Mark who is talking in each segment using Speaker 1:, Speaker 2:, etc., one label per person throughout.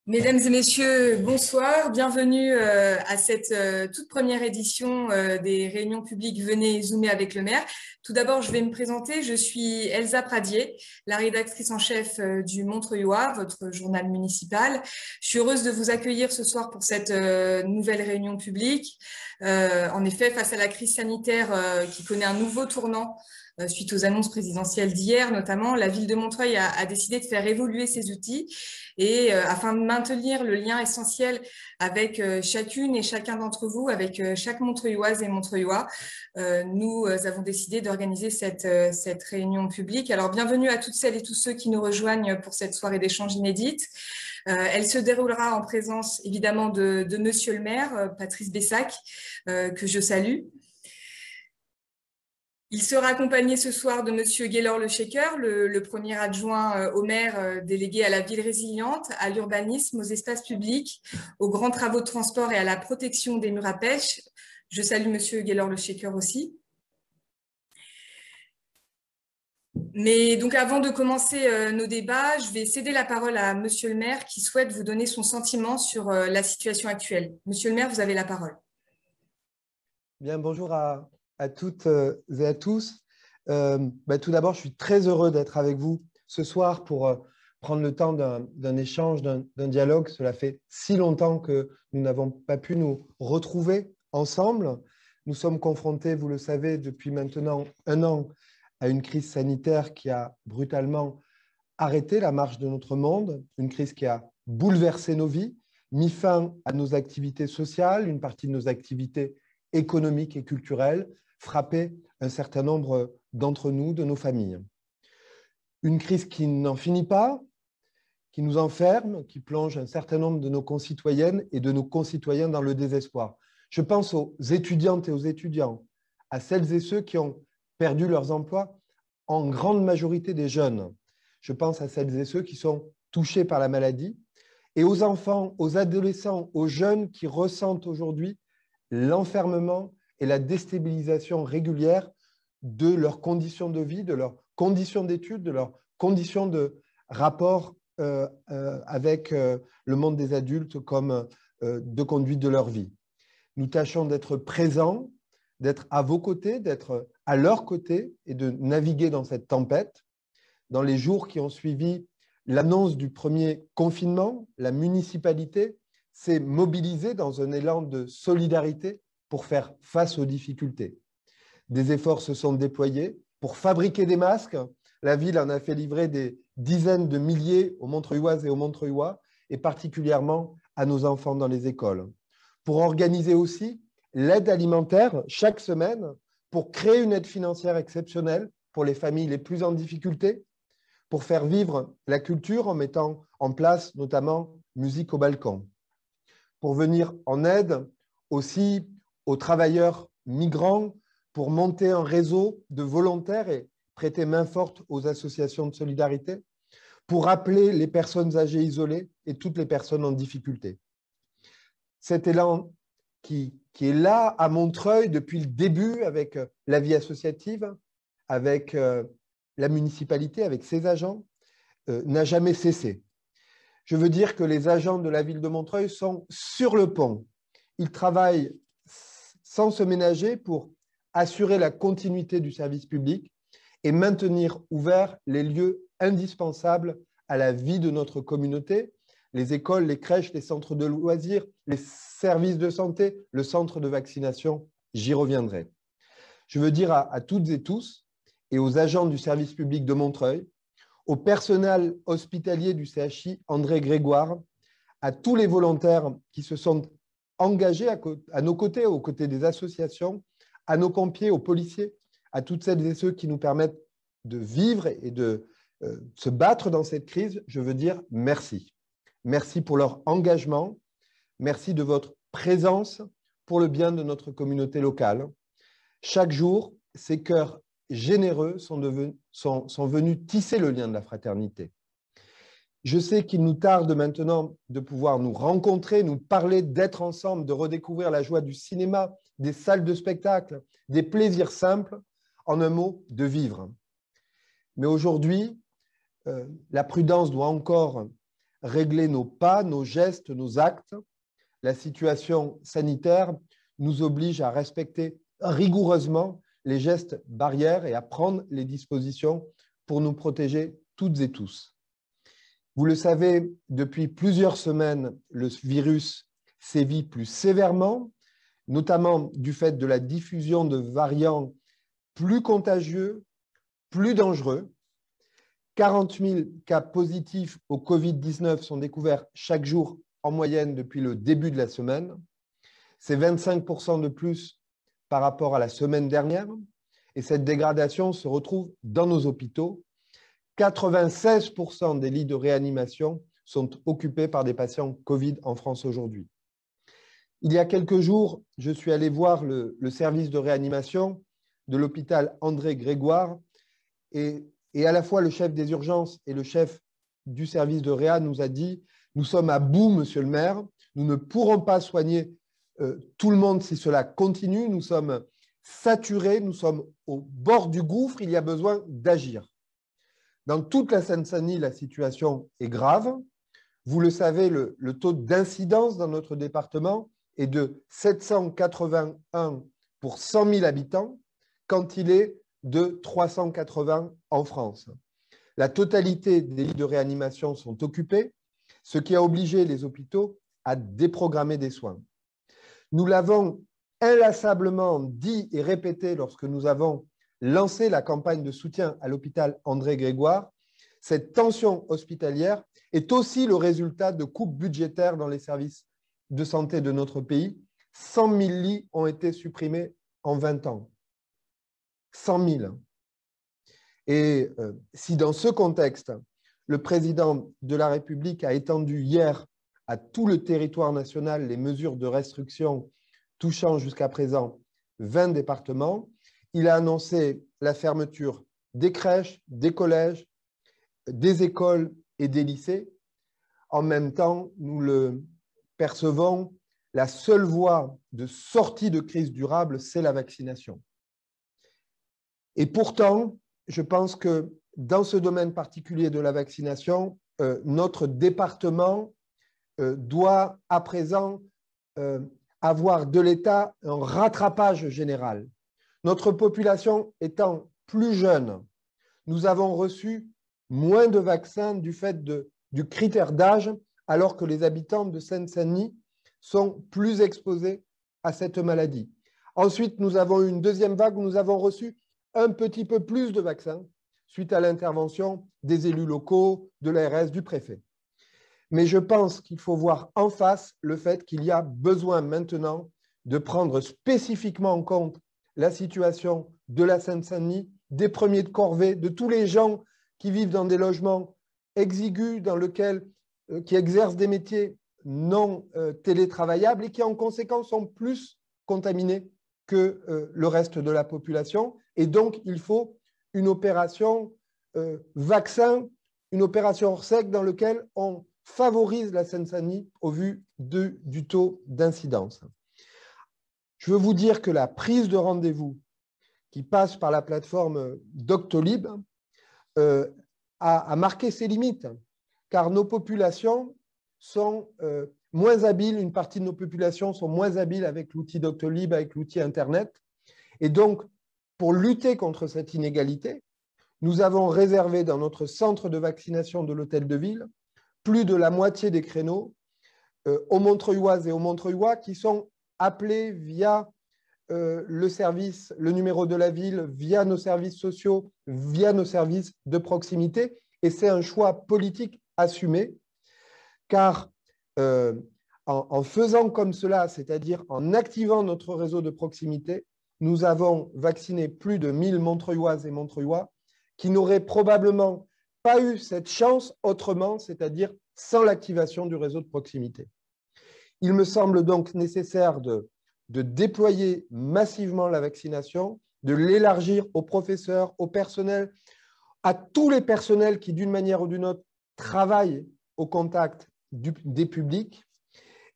Speaker 1: Mesdames et messieurs, bonsoir. Bienvenue à cette toute première édition des réunions publiques Venez zoomer avec le maire. Tout d'abord, je vais me présenter. Je suis Elsa Pradier, la rédactrice en chef du Montreuilois, votre journal municipal. Je suis heureuse de vous accueillir ce soir pour cette nouvelle réunion publique. En effet, face à la crise sanitaire qui connaît un nouveau tournant, suite aux annonces présidentielles d'hier, notamment, la ville de Montreuil a décidé de faire évoluer ses outils et afin de maintenir le lien essentiel avec chacune et chacun d'entre vous, avec chaque Montreuilloise et Montreuillois, nous avons décidé d'organiser cette réunion publique. Alors, bienvenue à toutes celles et tous ceux qui nous rejoignent pour cette soirée d'échange inédite. Elle se déroulera en présence, évidemment, de Monsieur le maire, Patrice Bessac, que je salue. Il sera accompagné ce soir de Monsieur Gaylor Le Shaker, le premier adjoint au maire délégué à la ville résiliente, à l'urbanisme, aux espaces publics, aux grands travaux de transport et à la protection des murs à pêche. Je salue Monsieur Gaylor Le Shaker aussi. Mais donc avant de commencer nos débats, je vais céder la parole à Monsieur le maire qui souhaite vous donner son sentiment sur la situation actuelle. Monsieur le maire, vous avez la parole.
Speaker 2: Bien, bonjour à toutes et à tous. Tout d'abord, je suis très heureux d'être avec vous ce soir pour prendre le temps d'un échange, d'un dialogue. Cela fait si longtemps que nous n'avons pas pu nous retrouver ensemble. Nous sommes confrontés, vous le savez, depuis maintenant 1 an à une crise sanitaire qui a brutalement arrêté la marche de notre monde, une crise qui a bouleversé nos vies, mis fin à nos activités sociales, une partie de nos activités économiques et culturelles, frappé un certain nombre d'entre nous, de nos familles. Une crise qui n'en finit pas, qui nous enferme, qui plonge un certain nombre de nos concitoyennes et de nos concitoyens dans le désespoir. Je pense aux étudiantes et aux étudiants, à celles et ceux qui ont perdu leurs emplois, en grande majorité des jeunes. Je pense à celles et ceux qui sont touchés par la maladie, et aux enfants, aux adolescents, aux jeunes qui ressentent aujourd'hui l'enfermement et la déstabilisation régulière de leurs conditions de vie, de leurs conditions d'études, de leurs conditions de rapport avec le monde des adultes comme de conduite de leur vie. Nous tâchons d'être présents, d'être à vos côtés, d'être à leur côté et de naviguer dans cette tempête. Dans les jours qui ont suivi l'annonce du premier confinement, la municipalité s'est mobilisée dans un élan de solidarité pour faire face aux difficultés. Des efforts se sont déployés pour fabriquer des masques. La ville en a fait livrer des dizaines de milliers aux Montreuilloises et aux Montreuillois, et particulièrement à nos enfants dans les écoles. Pour organiser aussi l'aide alimentaire chaque semaine, pour créer une aide financière exceptionnelle pour les familles les plus en difficulté, pour faire vivre la culture en mettant en place notamment musique au balcon, pour venir en aide aussi aux travailleurs migrants, pour monter un réseau de volontaires et prêter main forte aux associations de solidarité, pour appeler les personnes âgées isolées et toutes les personnes en difficulté. Cet élan qui est là à Montreuil depuis le début avec la vie associative, avec la municipalité, avec ses agents, n'a jamais cessé. Je veux dire que les agents de la ville de Montreuil sont sur le pont. Ils travaillent sans se ménager pour assurer la continuité du service public et maintenir ouverts les lieux indispensables à la vie de notre communauté, les écoles, les crèches, les centres de loisirs, les services de santé, le centre de vaccination, j'y reviendrai. Je veux dire à toutes et tous, et aux agents du service public de Montreuil, au personnel hospitalier du CHI André Grégoire, à tous les volontaires qui se sont engagés à nos côtés, aux côtés des associations, à nos pompiers, aux policiers, à toutes celles et ceux qui nous permettent de vivre et de se battre dans cette crise, je veux dire merci. Merci pour leur engagement, merci de votre présence pour le bien de notre communauté locale. Chaque jour, ces cœurs généreux sont venus tisser le lien de la fraternité. Je sais qu'il nous tarde maintenant de pouvoir nous rencontrer, nous parler, d'être ensemble, de redécouvrir la joie du cinéma, des salles de spectacle, des plaisirs simples, en un mot, de vivre. Mais aujourd'hui, la prudence doit encore régler nos pas, nos gestes, nos actes. La situation sanitaire nous oblige à respecter rigoureusement les gestes barrières et à prendre les dispositions pour nous protéger toutes et tous. Vous le savez, depuis plusieurs semaines, le virus sévit plus sévèrement, notamment du fait de la diffusion de variants plus contagieux, plus dangereux. 40 000 cas positifs au Covid-19 sont découverts chaque jour en moyenne depuis le début de la semaine. C'est 25% de plus par rapport à la semaine dernière. Et cette dégradation se retrouve dans nos hôpitaux. 96% des lits de réanimation sont occupés par des patients Covid en France aujourd'hui. Il y a quelques jours, je suis allé voir le service de réanimation de l'hôpital André Grégoire et à la fois le chef des urgences et le chef du service de réa nous a dit « Nous sommes à bout, monsieur le maire, nous ne pourrons pas soigner tout le monde si cela continue, nous sommes saturés, nous sommes au bord du gouffre, il y a besoin d'agir. » Dans toute la Seine-Saint-Denis, la situation est grave. Vous le savez, le taux d'incidence dans notre département est de 781 pour 100 000 habitants, quand il est de 380 en France. La totalité des lits de réanimation sont occupés, ce qui a obligé les hôpitaux à déprogrammer des soins. Nous l'avons inlassablement dit et répété lorsque nous avons lancé la campagne de soutien à l'hôpital André Grégoire. Cette tension hospitalière est aussi le résultat de coupes budgétaires dans les services de santé de notre pays. 100 000 lits ont été supprimés en 20 ans. 100 000. Et si dans ce contexte, le président de la République a étendu hier à tout le territoire national les mesures de restriction touchant jusqu'à présent 20 départements, il a annoncé la fermeture des crèches, des collèges, des écoles et des lycées. En même temps, nous le percevons, la seule voie de sortie de crise durable, c'est la vaccination. Et pourtant, je pense que dans ce domaine particulier de la vaccination, notre département doit à présent avoir de l'État un rattrapage général. Notre population étant plus jeune, nous avons reçu moins de vaccins du fait du critère d'âge, alors que les habitants de Seine-Saint-Denis sont plus exposés à cette maladie. Ensuite, nous avons eu une deuxième vague où nous avons reçu un petit peu plus de vaccins suite à l'intervention des élus locaux, de l'ARS, du préfet. Mais je pense qu'il faut voir en face le fait qu'il y a besoin maintenant de prendre spécifiquement en compte la situation de la Seine-Saint-Denis, des premiers de corvée, de tous les gens qui vivent dans des logements exigus, qui exercent des métiers non télétravaillables et qui en conséquence sont plus contaminés que le reste de la population. Et donc, il faut une opération vaccin, une opération hors sec dans laquelle on favorise la Seine-Saint-Denis au vu du taux d'incidence. Je veux vous dire que la prise de rendez-vous qui passe par la plateforme Doctolib a marqué ses limites, car nos populations sont moins habiles, une partie de nos populations sont moins habiles avec l'outil Doctolib, avec l'outil Internet. Et donc, pour lutter contre cette inégalité, nous avons réservé dans notre centre de vaccination de l'Hôtel de Ville plus de la moitié des créneaux aux Montreuilloises et aux Montreuillois qui sont appelés via le service, le numéro de la ville, via nos services sociaux, via nos services de proximité. Et c'est un choix politique assumé, car en faisant comme cela, c'est-à-dire en activant notre réseau de proximité, nous avons vacciné plus de 1000 Montreuilloises et Montreuillois qui n'auraient probablement pas eu cette chance autrement, c'est-à-dire sans l'activation du réseau de proximité. Il me semble donc nécessaire de déployer massivement la vaccination, de l'élargir aux professeurs, au personnel, à tous les personnels qui, d'une manière ou d'une autre, travaillent au contact des publics.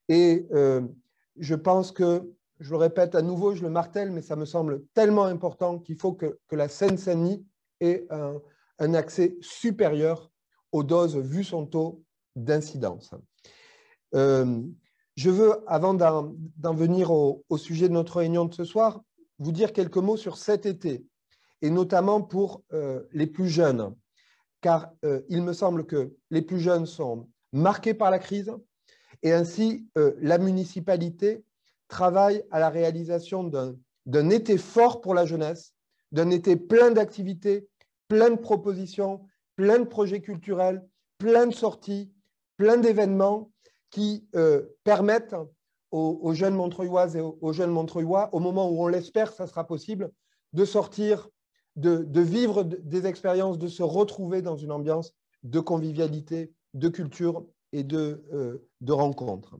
Speaker 2: Et je pense que je le répète à nouveau, je le martèle, mais ça me semble tellement important qu'il faut que la Seine-Saint-Denis ait un accès supérieur aux doses vu son taux d'incidence. Je veux, avant d'en venir au sujet de notre réunion de ce soir, vous dire quelques mots sur cet été, et notamment pour les plus jeunes, car il me semble que les plus jeunes sont marqués par la crise, et ainsi la municipalité travaille à la réalisation d'un été fort pour la jeunesse, d'un été plein d'activités, plein de propositions, plein de projets culturels, plein de sorties, plein d'événements qui permettent aux jeunes Montreuilloises et aux jeunes Montreuillois, au moment où on l'espère, ça sera possible, de sortir, de vivre des expériences, de se retrouver dans une ambiance de convivialité, de culture et de rencontres.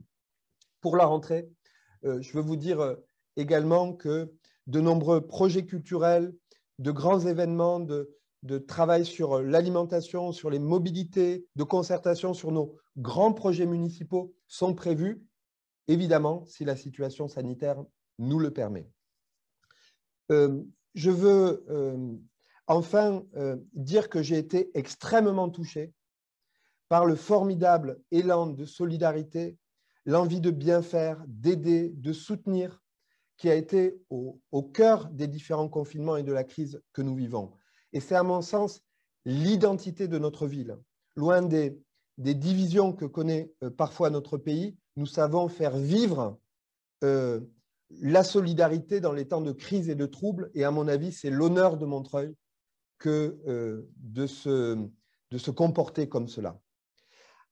Speaker 2: Pour la rentrée, je veux vous dire également que de nombreux projets culturels, de grands événements, de travail sur l'alimentation, sur les mobilités, de concertation sur nos grands projets municipaux sont prévus, évidemment, si la situation sanitaire nous le permet. Je veux enfin dire que j'ai été extrêmement touché par le formidable élan de solidarité, l'envie de bien faire, d'aider, de soutenir, qui a été au cœur des différents confinements et de la crise que nous vivons. Et c'est à mon sens l'identité de notre ville. Loin des divisions que connaît parfois notre pays, nous savons faire vivre la solidarité dans les temps de crise et de troubles. Et à mon avis, c'est l'honneur de Montreuil que de se comporter comme cela.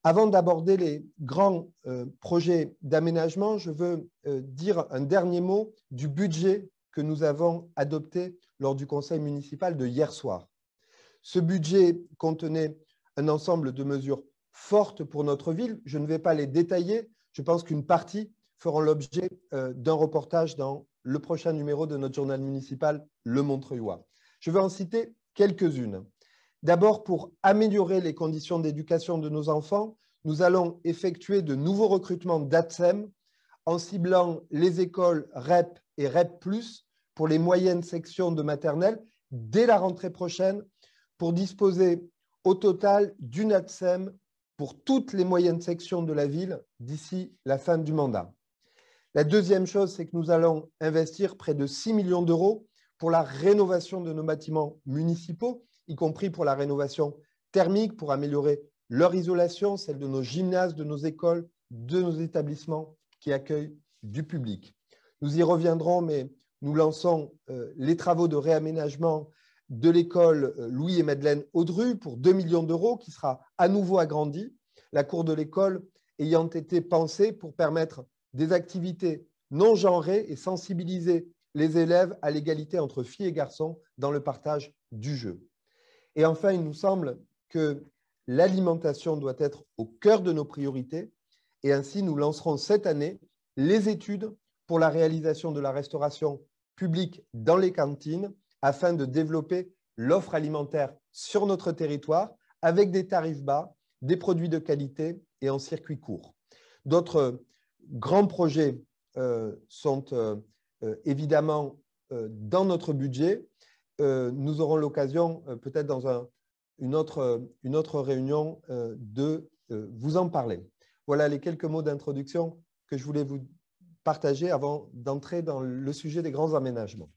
Speaker 2: Avant d'aborder les grands projets d'aménagement, je veux dire un dernier mot du budget que nous avons adopté lors du conseil municipal de hier soir. Ce budget contenait un ensemble de mesures fortes pour notre ville. Je ne vais pas les détailler. Je pense qu'une partie feront l'objet d'un reportage dans le prochain numéro de notre journal municipal, Le Montreuillois. Je vais en citer quelques-unes. D'abord, pour améliorer les conditions d'éducation de nos enfants, nous allons effectuer de nouveaux recrutements d'ATSEM en ciblant les écoles REP et REP+, pour les moyennes sections de maternelle, dès la rentrée prochaine, pour disposer au total d'une ATSEM pour toutes les moyennes sections de la ville d'ici la fin du mandat. La deuxième chose, c'est que nous allons investir près de 6 millions d'euros pour la rénovation de nos bâtiments municipaux, y compris pour la rénovation thermique, pour améliorer leur isolation, celle de nos gymnases, de nos écoles, de nos établissements qui accueillent du public. Nous y reviendrons, mais nous lançons les travaux de réaménagement de l'école Louis et Madeleine Audru pour 2 millions d'euros, qui sera à nouveau agrandie, la cour de l'école ayant été pensée pour permettre des activités non genrées et sensibiliser les élèves à l'égalité entre filles et garçons dans le partage du jeu. Et enfin, il nous semble que l'alimentation doit être au cœur de nos priorités et ainsi nous lancerons cette année les études pour la réalisation de la restauration publique dans les cantines afin de développer l'offre alimentaire sur notre territoire avec des tarifs bas, des produits de qualité et en circuit court. D'autres grands projets sont évidemment dans notre budget. Nous aurons l'occasion, peut-être dans une autre réunion, de vous en parler. Voilà les quelques mots d'introduction que je voulais vous partager avant d'entrer dans le sujet des grands aménagements.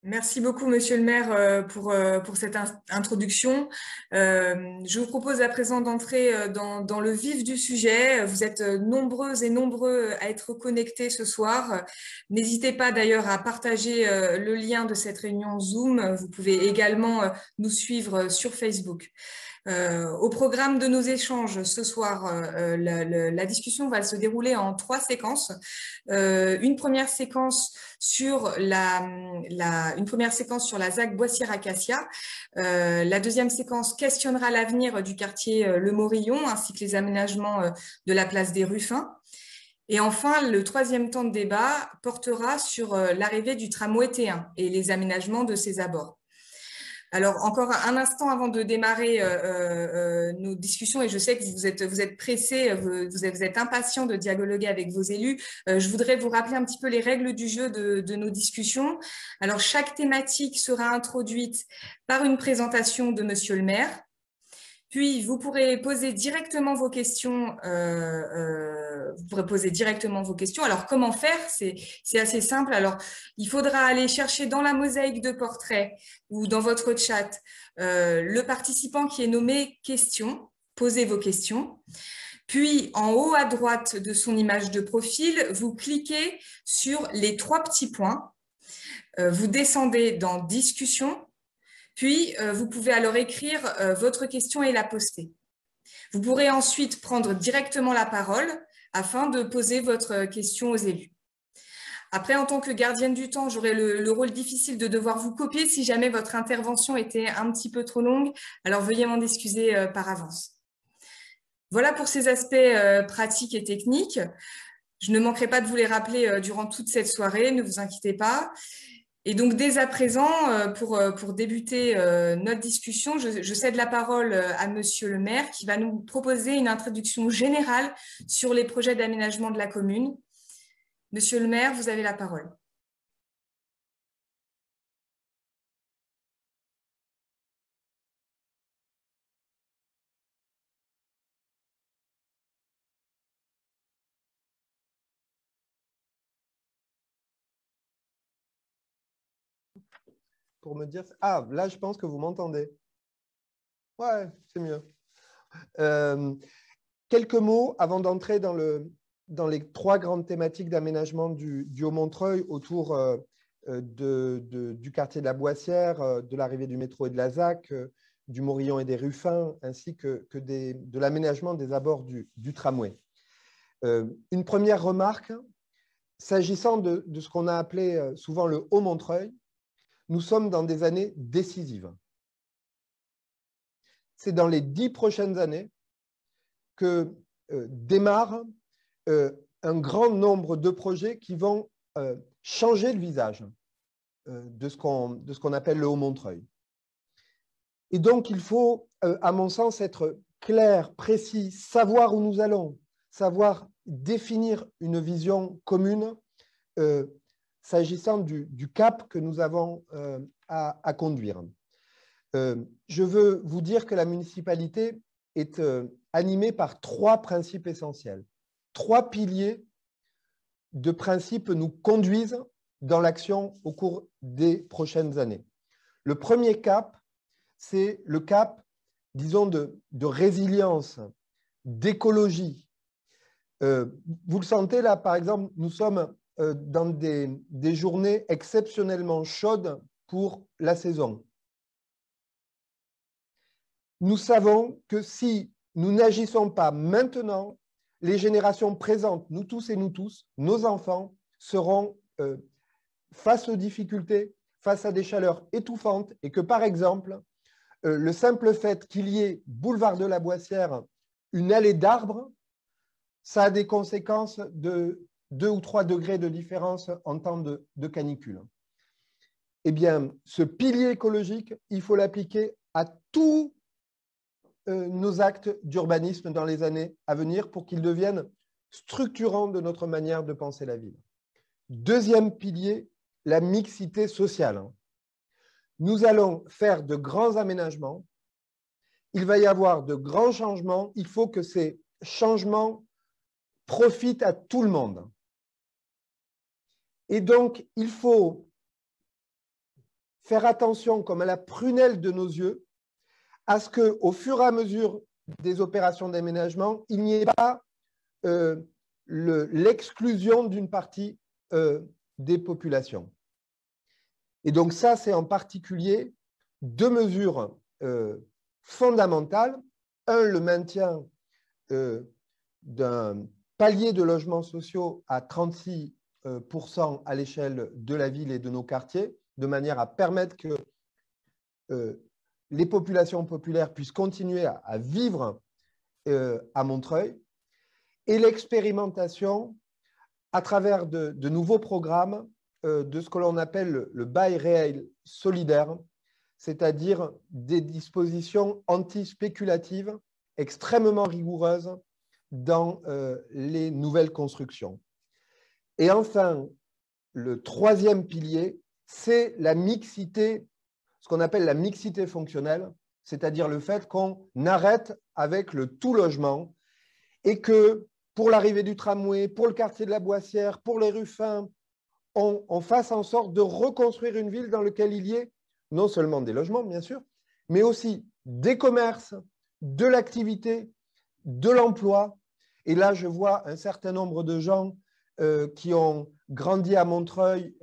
Speaker 1: Merci beaucoup, Monsieur le maire, pour cette introduction. Je vous propose à présent d'entrer dans le vif du sujet. Vous êtes nombreuses et nombreux à être connectés ce soir. N'hésitez pas d'ailleurs à partager le lien de cette réunion Zoom. Vous pouvez également nous suivre sur Facebook. Au programme de nos échanges ce soir, la discussion va se dérouler en 3 séquences. Une première séquence sur une première séquence sur la ZAC Boissière-Acacia. La deuxième séquence questionnera l'avenir du quartier Le Morillon ainsi que les aménagements de la place des Ruffins. Et enfin, le troisième temps de débat portera sur l'arrivée du tramway T1 et les aménagements de ses abords. Alors, encore un instant avant de démarrer nos discussions, et je sais que vous êtes pressés, vous êtes impatients de dialoguer avec vos élus, je voudrais vous rappeler un petit peu les règles du jeu de nos discussions. Alors, chaque thématique sera introduite par une présentation de Monsieur le maire. Puis, vous pourrez poser directement vos questions. Alors, comment faire? C'est assez simple. Alors, il faudra aller chercher dans la mosaïque de portraits ou dans votre chat le participant qui est nommé questions. Posez vos questions. Puis, en haut à droite de son image de profil, vous cliquez sur les 3 petits points. Vous descendez dans discussion. Puis, vous pouvez alors écrire votre question et la poster. Vous pourrez ensuite prendre directement la parole afin de poser votre question aux élus. Après, en tant que gardienne du temps, j'aurai le rôle difficile de devoir vous copier si jamais votre intervention était un petit peu trop longue. Alors, veuillez m'en excuser par avance. Voilà pour ces aspects pratiques et techniques. Je ne manquerai pas de vous les rappeler durant toute cette soirée, ne vous inquiétez pas. Et donc, dès à présent, pour débuter notre discussion, je cède la parole à Monsieur le maire qui va nous proposer une introduction générale sur les projets d'aménagement de la commune. Monsieur le maire, vous avez la parole.
Speaker 2: Pour me dire… Ah, là, je pense que vous m'entendez. Ouais, c'est mieux. Quelques mots avant d'entrer dans les 3 grandes thématiques d'aménagement du Haut-Montreuil autour du quartier de la Boissière, de l'arrivée du métro et de la ZAC, du Morillon et des Ruffins, ainsi que de l'aménagement des abords du tramway. Une première remarque, s'agissant de ce qu'on a appelé souvent le Haut-Montreuil, nous sommes dans des années décisives. C'est dans les 10 prochaines années que démarre un grand nombre de projets qui vont changer le visage de ce qu'on appelle le Haut-Montreuil. Et donc, il faut, à mon sens, être clair, précis, savoir où nous allons, savoir définir une vision commune s'agissant du cap que nous avons à conduire. Je veux vous dire que la municipalité est animée par 3 principes essentiels. 3 piliers de principes nous conduisent dans l'action au cours des prochaines années. Le premier cap, c'est le cap, disons, de résilience, d'écologie. Vous le sentez là, par exemple, nous sommes dans des journées exceptionnellement chaudes pour la saison. Nous savons que si nous n'agissons pas maintenant, les générations présentes, nous tous et nous tous, nos enfants, seront face aux difficultés, face à des chaleurs étouffantes et que, par exemple, le simple fait qu'il y ait, boulevard de la Boissière, une allée d'arbres, ça a des conséquences de 2 ou 3 degrés de différence en temps de canicule. Eh bien, ce pilier écologique, il faut l'appliquer à tous nos actes d'urbanisme dans les années à venir pour qu'ils deviennent structurants de notre manière de penser la ville. Deuxième pilier, la mixité sociale. Nous allons faire de grands aménagements. Il va y avoir de grands changements. Il faut que ces changements profitent à tout le monde. Et donc, il faut faire attention, comme à la prunelle de nos yeux, à ce qu'au fur et à mesure des opérations d'aménagement, il n'y ait pas l'exclusion d'une partie des populations. Et donc ça, c'est en particulier 2 mesures fondamentales. Un, le maintien d'un palier de logements sociaux à 36% à l'échelle de la ville et de nos quartiers, de manière à permettre que les populations populaires puissent continuer à vivre à Montreuil, et l'expérimentation à travers de nouveaux programmes de ce que l'on appelle le bail réel solidaire, c'est-à-dire des dispositions anti-spéculatives extrêmement rigoureuses dans les nouvelles constructions. Et enfin, le troisième pilier, c'est la mixité, ce qu'on appelle la mixité fonctionnelle, c'est-à-dire le fait qu'on arrête avec le tout logement et que pour l'arrivée du tramway, pour le quartier de la Boissière, pour les Ruffins, on fasse en sorte de reconstruire une ville dans laquelle il y ait non seulement des logements, bien sûr, mais aussi des commerces, de l'activité, de l'emploi. Et là, je vois un certain nombre de gens qui ont grandi à Montreuil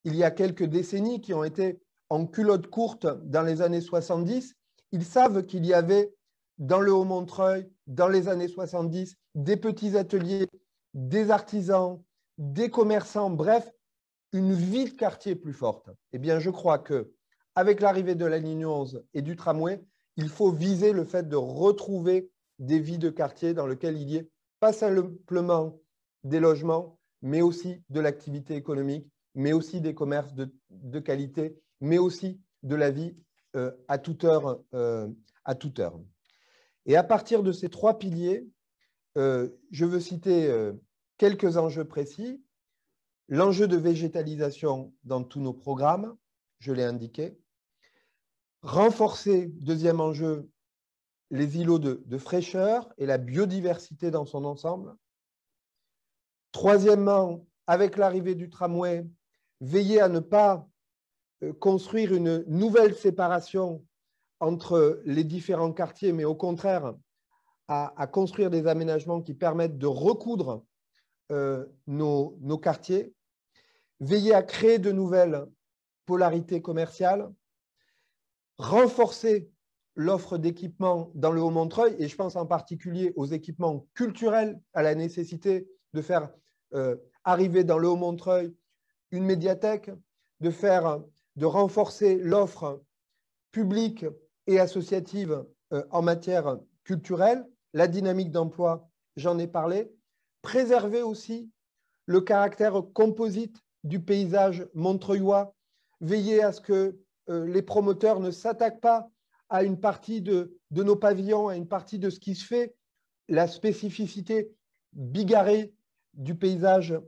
Speaker 2: il y a quelques décennies, qui ont été en culotte courte dans les années 70. Ils savent qu'il y avait dans le Haut-Montreuil, dans les années 70, des petits ateliers, des artisans, des commerçants, bref, une vie de quartier plus forte. Eh bien, je crois qu'avec l'arrivée de la ligne 11 et du tramway, il faut viser le fait de retrouver des vies de quartier dans lesquelles il y ait pas simplement des logements, mais aussi de l'activité économique, mais aussi des commerces de qualité, mais aussi de la vie à toute heure. Et à partir de ces trois piliers, je veux citer quelques enjeux précis. L'enjeu de végétalisation dans tous nos programmes, je l'ai indiqué. Renforcer, deuxième enjeu, les îlots de fraîcheur et la biodiversité dans son ensemble. Troisièmement, avec l'arrivée du tramway, veiller à ne pas construire une nouvelle séparation entre les différents quartiers, mais au contraire, à construire des aménagements qui permettent de recoudre nos quartiers. Veiller à créer de nouvelles polarités commerciales, renforcer l'offre d'équipements dans le Haut-Montreuil, et je pense en particulier aux équipements culturels, à la nécessité de faire arriver dans le Haut-Montreuil une médiathèque, de renforcer l'offre publique et associative en matière culturelle, la dynamique d'emploi, j'en ai parlé, préserver aussi le caractère composite du paysage montreuillois, veiller à ce que les promoteurs ne s'attaquent pas à une partie de nos pavillons, à une partie de ce qui se fait, la spécificité bigarrée du paysage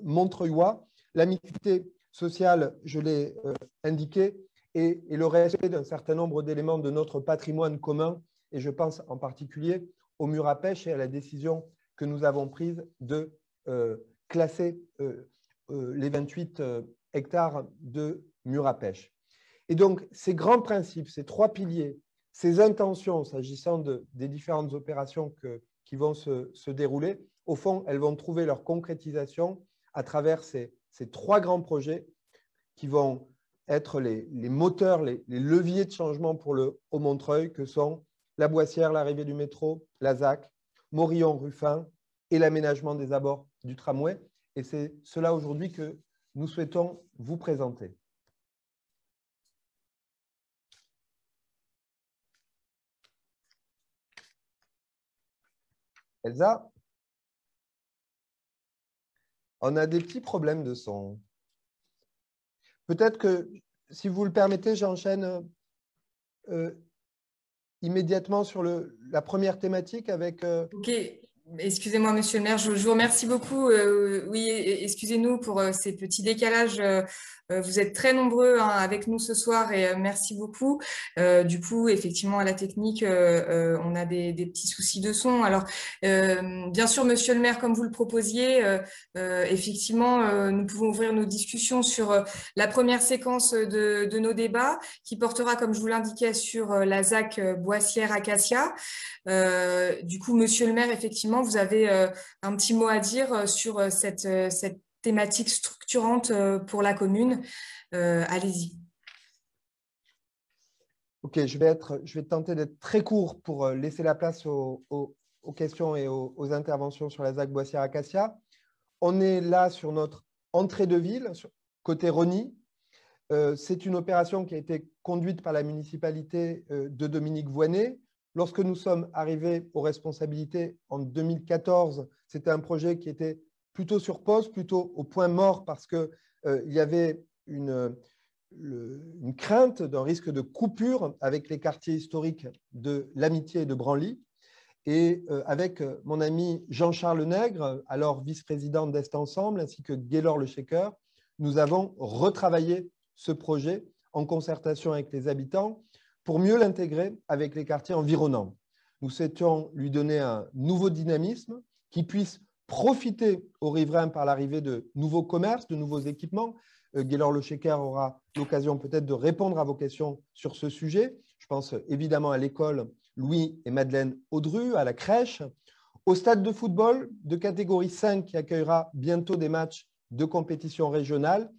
Speaker 2: montreuillois, la mixité sociale, je l'ai indiqué, et le respect d'un certain nombre d'éléments de notre patrimoine commun, et je pense en particulier au mur à pêche et à la décision que nous avons prise de classer les 28 hectares de mur à pêche. Et donc, ces grands principes, ces trois piliers, ces intentions, s'agissant des différentes opérations qui vont se dérouler, au fond, elles vont trouver leur concrétisation à travers ces trois grands projets qui vont être les moteurs, les leviers de changement pour le Haut-Montreuil, que sont la Boissière, l'arrivée du métro, la ZAC, Morillon-Ruffin et l'aménagement des abords du tramway. Et c'est cela aujourd'hui que nous souhaitons vous présenter. Elsa, on a des petits problèmes de son. Peut-être que, si vous le permettez, j'enchaîne immédiatement sur la première thématique avec…
Speaker 1: Ok, excusez-moi, monsieur le maire, je vous remercie beaucoup. Oui, excusez-nous pour ces petits décalages. Vous êtes très nombreux avec nous ce soir et merci beaucoup. Du coup, effectivement, à la technique, on a des petits soucis de son. Alors, bien sûr, monsieur le maire, comme vous le proposiez, effectivement, nous pouvons ouvrir nos discussions sur la première séquence de nos débats qui portera, comme je vous l'indiquais, sur la ZAC Boissière-Acacia. Du coup, monsieur le maire, effectivement, vous avez un petit mot à dire sur cette thématique structurante pour la commune. Allez-y.
Speaker 2: Ok, je vais tenter d'être très court pour laisser la place aux questions et aux interventions sur la ZAC Boissière-Acacia. On est là sur notre entrée de ville, côté Rosny. C'est une opération qui a été conduite par la municipalité de Dominique Voynet. Lorsque nous sommes arrivés aux responsabilités en 2014, c'était un projet qui était plutôt sur pause, plutôt au point mort, parce qu'il y avait une une crainte d'un risque de coupure avec les quartiers historiques de l'Amitié et de Branly. Et avec mon ami Jean-Charles Nègre, alors vice-président d'Est Ensemble, ainsi que Gaylor Le Shaker, nous avons retravaillé ce projet en concertation avec les habitants pour mieux l'intégrer avec les quartiers environnants. Nous souhaitions lui donner un nouveau dynamisme qui puisse profiter aux riverains par l'arrivée de nouveaux commerces, de nouveaux équipements. Gaylor Le Shaker aura l'occasion peut-être de répondre à vos questions sur ce sujet. Je pense évidemment à l'école Louis et Madeleine Audru, à la crèche, au stade de football de catégorie 5 qui accueillera bientôt des matchs de compétition régionale,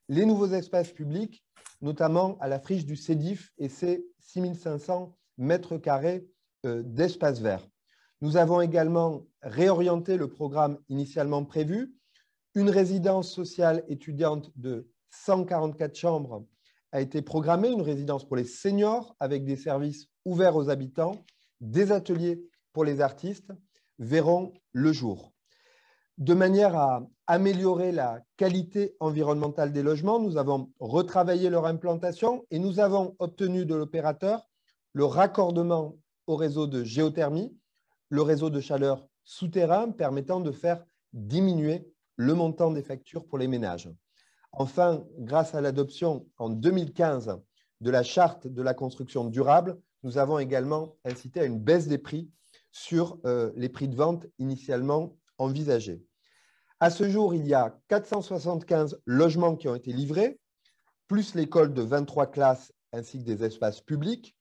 Speaker 2: les nouveaux espaces publics, notamment à la friche du CEDIF et ses 6500 mètres carrés d'espace vert. Nous avons également réorienté le programme initialement prévu. Une résidence sociale étudiante de 144 chambres a été programmée, une résidence pour les seniors avec des services ouverts aux habitants, des ateliers pour les artistes verront le jour. De manière à améliorer la qualité environnementale des logements, nous avons retravaillé leur implantation et nous avons obtenu de l'opérateur le raccordement au réseau de géothermie, le réseau de chaleur souterrain permettant de faire diminuer le montant des factures pour les ménages. Enfin, grâce à l'adoption en 2015 de la charte de la construction durable, nous avons également incité à une baisse des prix sur les prix de vente initialement envisagés. À ce jour, il y a 475 logements qui ont été livrés, plus l'école de 23 classes ainsi que des espaces publics.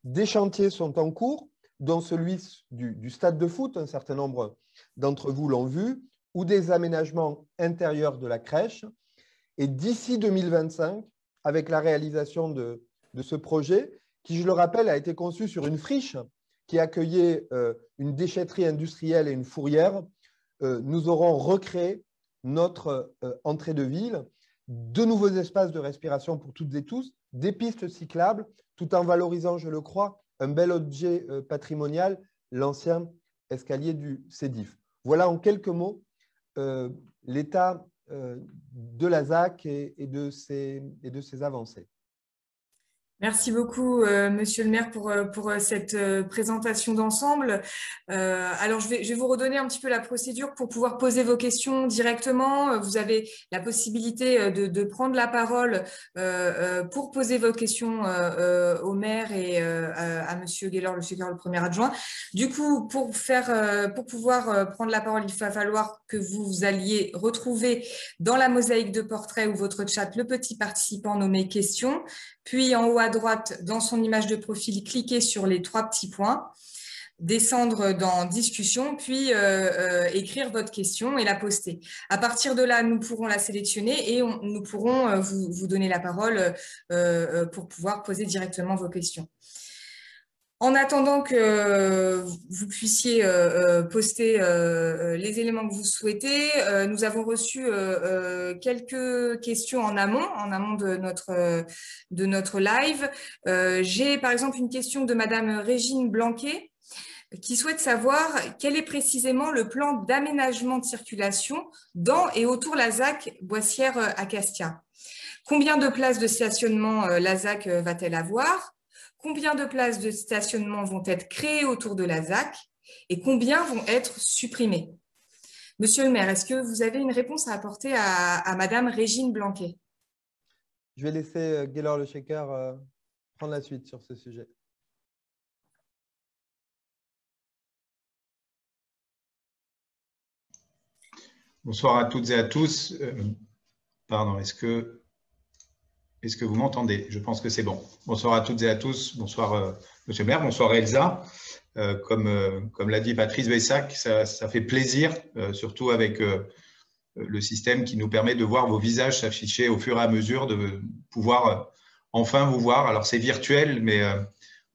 Speaker 2: Des chantiers sont en cours, dont celui du stade de foot, un certain nombre d'entre vous l'ont vu, ou des aménagements intérieurs de la crèche. Et d'ici 2025, avec la réalisation de ce projet, qui, je le rappelle, a été conçu sur une friche qui accueillait une déchetterie industrielle et une fourrière, nous aurons recréé notre entrée de ville, de nouveaux espaces de respiration pour toutes et tous, des pistes cyclables, tout en valorisant, je le crois, un bel objet patrimonial, l'ancien escalier du CEDIF. Voilà en quelques mots l'état de la ZAC et de ses avancées.
Speaker 1: Merci beaucoup, Monsieur le maire, pour cette présentation d'ensemble. Alors, je vais vous redonner un petit peu la procédure pour pouvoir poser vos questions directement. Vous avez la possibilité de prendre la parole pour poser vos questions au maire et à Monsieur Gaylor Le Shaker, le premier adjoint. Du coup, pour pouvoir prendre la parole, il va falloir que vous alliez retrouver dans la mosaïque de portrait ou votre chat le petit participant nommé questions. Puis en haut à droite, dans son image de profil, cliquez sur les 3 petits points, descendre dans discussion, puis écrire votre question et la poster. À partir de là, nous pourrons la sélectionner et nous pourrons vous donner la parole pour pouvoir poser directement vos questions. En attendant que vous puissiez poster les éléments que vous souhaitez, nous avons reçu quelques questions en amont de notre live. J'ai par exemple une question de Madame Régine Blanquet qui souhaite savoir quel est précisément le plan d'aménagement de circulation dans et autour la ZAC Boissière-Acastia. Combien de places de stationnement la ZAC va-t-elle avoir ? Combien de places de stationnement vont être créées autour de la ZAC et combien vont être supprimées? Monsieur le maire, est-ce que vous avez une réponse à apporter à Madame Régine Blanquet?
Speaker 2: Je vais laisser Gaylor Le Shaker prendre la suite sur ce sujet.
Speaker 3: Bonsoir à toutes et à tous. Pardon, est-ce que vous m'entendez? Je pense que c'est bon. Bonsoir à toutes et à tous. Bonsoir, Monsieur le maire. Bonsoir, Elsa. Comme l'a dit Patrice Bessac, ça fait plaisir, surtout avec le système qui nous permet de voir vos visages s'afficher au fur et à mesure, de pouvoir enfin vous voir. Alors, c'est virtuel, mais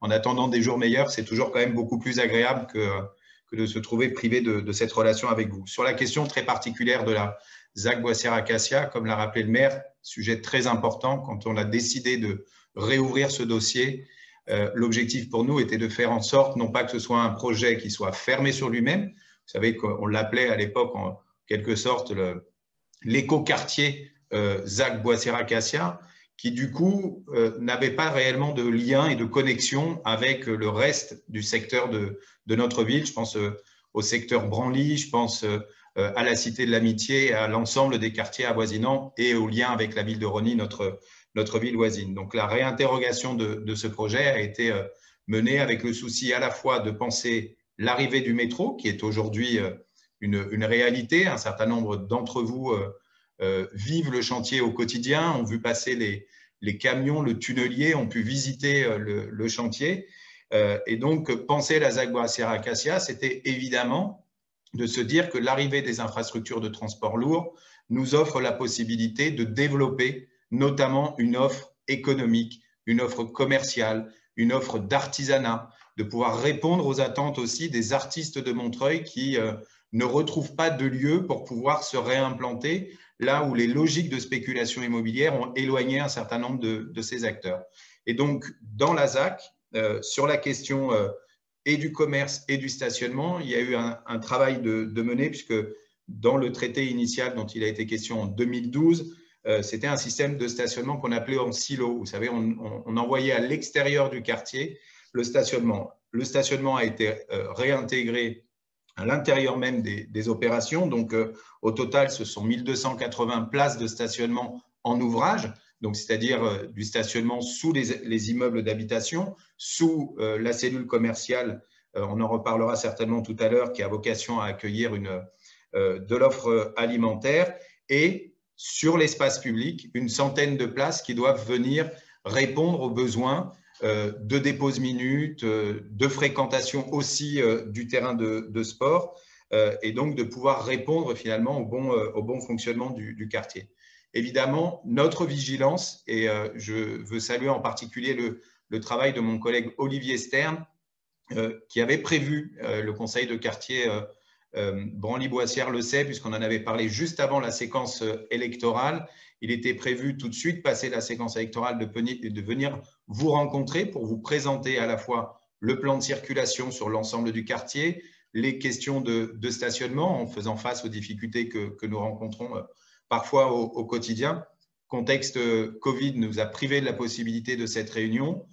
Speaker 3: en attendant des jours meilleurs, c'est toujours quand même beaucoup plus agréable que de se trouver privé de cette relation avec vous. Sur la question très particulière de la ZAC Boissière-Acassia, comme l'a rappelé le maire, sujet très important. Quand on a décidé de réouvrir ce dossier, l'objectif pour nous était de faire en sorte, non pas que ce soit un projet qui soit fermé sur lui-même, vous savez qu'on l'appelait à l'époque en quelque sorte l'éco-quartier ZAC Boissière-Acassia, qui du coup n'avaient pas réellement de lien et de connexion avec le reste du secteur de notre ville. Je pense au secteur Branly, je pense à la Cité de l'Amitié, à l'ensemble des quartiers avoisinants et au lien avec la ville de Rosny, notre ville voisine. Donc la réinterrogation de ce projet a été menée avec le souci à la fois de penser l'arrivée du métro, qui est aujourd'hui une réalité. Un certain nombre d'entre vous vivent le chantier au quotidien, ont vu passer les camions, le tunnelier, ont pu visiter le chantier. Et donc, penser la ZAC Boissière-Acacia, c'était évidemment de se dire que l'arrivée des infrastructures de transport lourd nous offre la possibilité de développer notamment une offre économique, une offre commerciale, une offre d'artisanat, de pouvoir répondre aux attentes aussi des artistes de Montreuil qui ne retrouvent pas de lieu pour pouvoir se réimplanter là où les logiques de spéculation immobilière ont éloigné un certain nombre de ces acteurs. Et donc, dans la ZAC, sur la question et du commerce et du stationnement, il y a eu un travail de mener, puisque dans le traité initial dont il a été question en 2012, c'était un système de stationnement qu'on appelait en silo. Vous savez, on envoyait à l'extérieur du quartier le stationnement. Le stationnement a été réintégré à l'intérieur même des opérations. Donc, au total, ce sont 1280 places de stationnement en ouvrage, donc c'est-à-dire du stationnement sous les immeubles d'habitation, sous la cellule commerciale, on en reparlera certainement tout à l'heure, qui a vocation à accueillir de l'offre alimentaire, et sur l'espace public, une centaine de places qui doivent venir répondre aux besoins de dépose minutes, de fréquentation aussi du terrain de sport, et donc de pouvoir répondre finalement au bon fonctionnement du quartier. Évidemment, notre vigilance, et je veux saluer en particulier le travail de mon collègue Olivier Stern, qui avait prévu le conseil de quartier Branly-Boissière le sait, puisqu'on en avait parlé juste avant la séquence électorale. Il était prévu tout de suite, passer la séquence électorale, de venir vous rencontrer pour vous présenter à la fois le plan de circulation sur l'ensemble du quartier, les questions de stationnement, en faisant face aux difficultés que nous rencontrons parfois au quotidien. Contexte Covid nous a privé de la possibilité de cette réunion.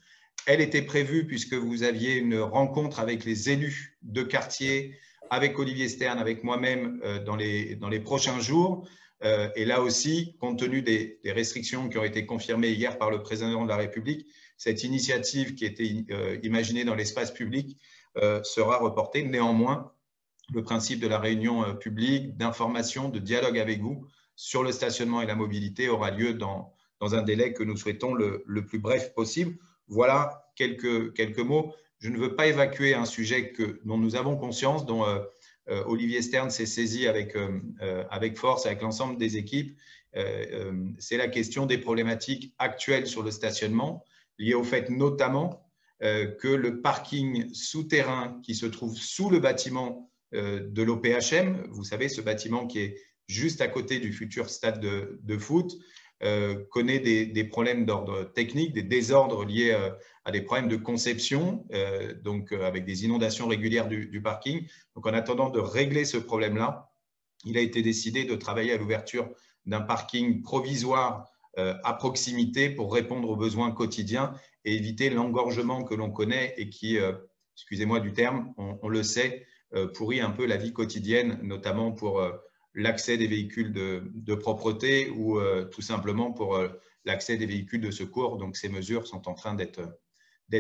Speaker 3: Elle était prévue puisque vous aviez une rencontre avec les élus de quartier, avec Olivier Stern, avec moi-même dans les prochains jours. Et là aussi, compte tenu des restrictions qui ont été confirmées hier par le président de la République, cette initiative qui était imaginée dans l'espace public sera reportée. Néanmoins, le principe de la réunion publique, d'information, de dialogue avec vous sur le stationnement et la mobilité aura lieu dans un délai que nous souhaitons le plus bref possible. Voilà quelques mots. Je ne veux pas évacuer un sujet dont nous avons conscience, dont Olivier Stern s'est saisi avec force, avec l'ensemble des équipes. C'est la question des problématiques actuelles sur le stationnement, liées au fait notamment que le parking souterrain qui se trouve sous le bâtiment de l'OPHM, vous savez, ce bâtiment qui est juste à côté du futur stade de foot, connaît des problèmes d'ordre technique, des désordres liés à des problèmes de conception, donc avec des inondations régulières du parking. Donc, en attendant de régler ce problème-là, il a été décidé de travailler à l'ouverture d'un parking provisoire à proximité pour répondre aux besoins quotidiens et éviter l'engorgement que l'on connaît et qui, excusez-moi du terme, on le sait, pourrit un peu la vie quotidienne, notamment pour l'accès des véhicules de propreté ou tout simplement pour l'accès des véhicules de secours. Donc, ces mesures sont en train d'être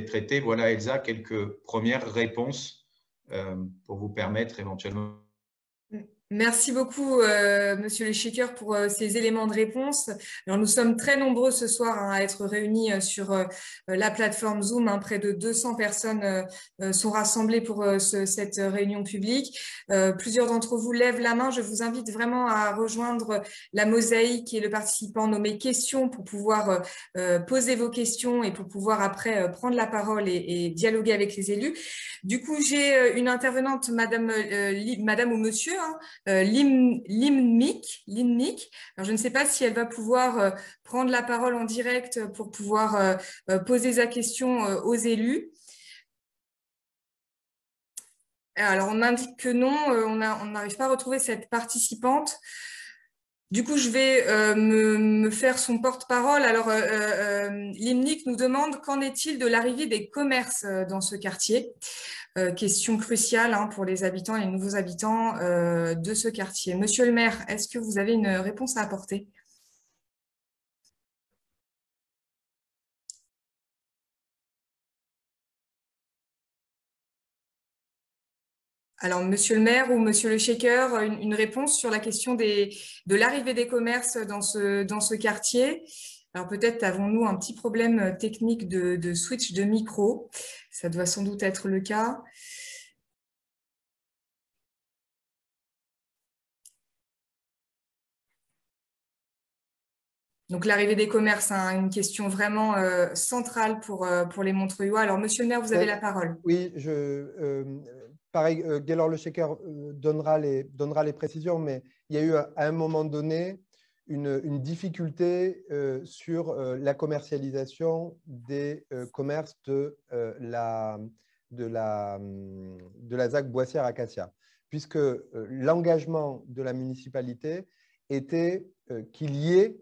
Speaker 3: traitées. Voilà, Elsa, quelques premières réponses pour vous permettre éventuellement.
Speaker 1: Merci beaucoup, Monsieur le Shaker, pour ces éléments de réponse. Alors, nous sommes très nombreux ce soir à être réunis sur la plateforme Zoom. Près de 200 personnes sont rassemblées pour cette réunion publique. Plusieurs d'entre vous lèvent la main. Je vous invite vraiment à rejoindre la mosaïque et le participant nommé questions pour pouvoir poser vos questions et pour pouvoir après prendre la parole et dialoguer avec les élus. Du coup, j'ai une intervenante, madame ou monsieur, Limnik. Alors, je ne sais pas si elle va pouvoir prendre la parole en direct pour pouvoir poser sa question aux élus. Alors, on indique que non, on n'arrive pas à retrouver cette participante. Du coup, je vais me faire son porte-parole. Alors, Limnik nous demande qu'en est-il de l'arrivée des commerces dans ce quartier? Question cruciale hein, pour les habitants et les nouveaux habitants de ce quartier. Monsieur le maire, est-ce que vous avez une réponse à apporter? Alors, monsieur le maire ou monsieur le shaker, une réponse sur la question de l'arrivée des commerces dans ce quartier. Alors, peut-être avons-nous un petit problème technique de switch de micro. Ça doit sans doute être le cas. Donc, l'arrivée des commerces, hein, une question vraiment centrale pour les Montreuillois. Alors, monsieur le maire, vous avez la parole.
Speaker 2: Oui, pareil, Gaylor Le Shaker donnera les précisions, mais il y a eu à un moment donné une difficulté sur la commercialisation des commerces de la ZAC Boissière-Acacia, puisque l'engagement de la municipalité était qu'il y ait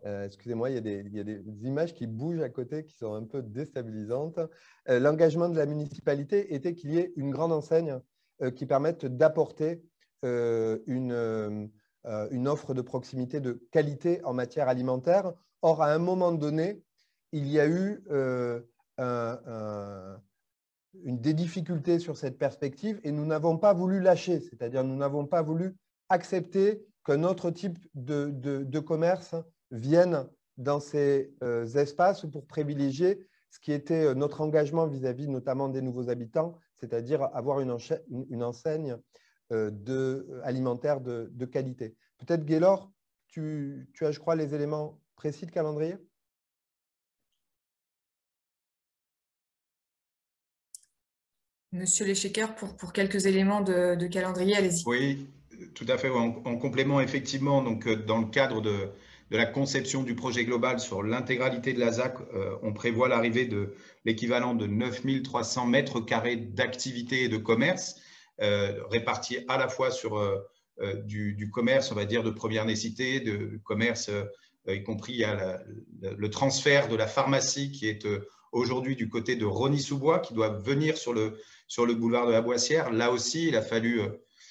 Speaker 2: excusez-moi, il y a des images qui bougent à côté qui sont un peu déstabilisantes. L'engagement de la municipalité était qu'il y ait une grande enseigne qui permette d'apporter une offre de proximité de qualité en matière alimentaire. Or, à un moment donné, il y a eu des difficultés sur cette perspective et nous n'avons pas voulu lâcher, c'est-à-dire nous n'avons pas voulu accepter qu'un autre type de commerce viennent dans ces espaces pour privilégier ce qui était notre engagement vis-à-vis notamment des nouveaux habitants, c'est-à-dire avoir une enseigne alimentaire de qualité. Peut-être, Gaylor, tu as, je crois, les éléments précis de calendrier?
Speaker 1: Monsieur Lechecker, pour quelques éléments de calendrier, allez-y.
Speaker 3: Oui, tout à fait. En complément, effectivement, donc, dans le cadre de la conception du projet global sur l'intégralité de la ZAC, on prévoit l'arrivée de l'équivalent de 9300 mètres carrés d'activité et de commerce, répartis à la fois sur du commerce, on va dire, de première nécessité, de commerce, y compris il y a le transfert de la pharmacie qui est aujourd'hui du côté de Rosny-sous-Bois, qui doit venir sur le boulevard de la Boissière. Là aussi, il a fallu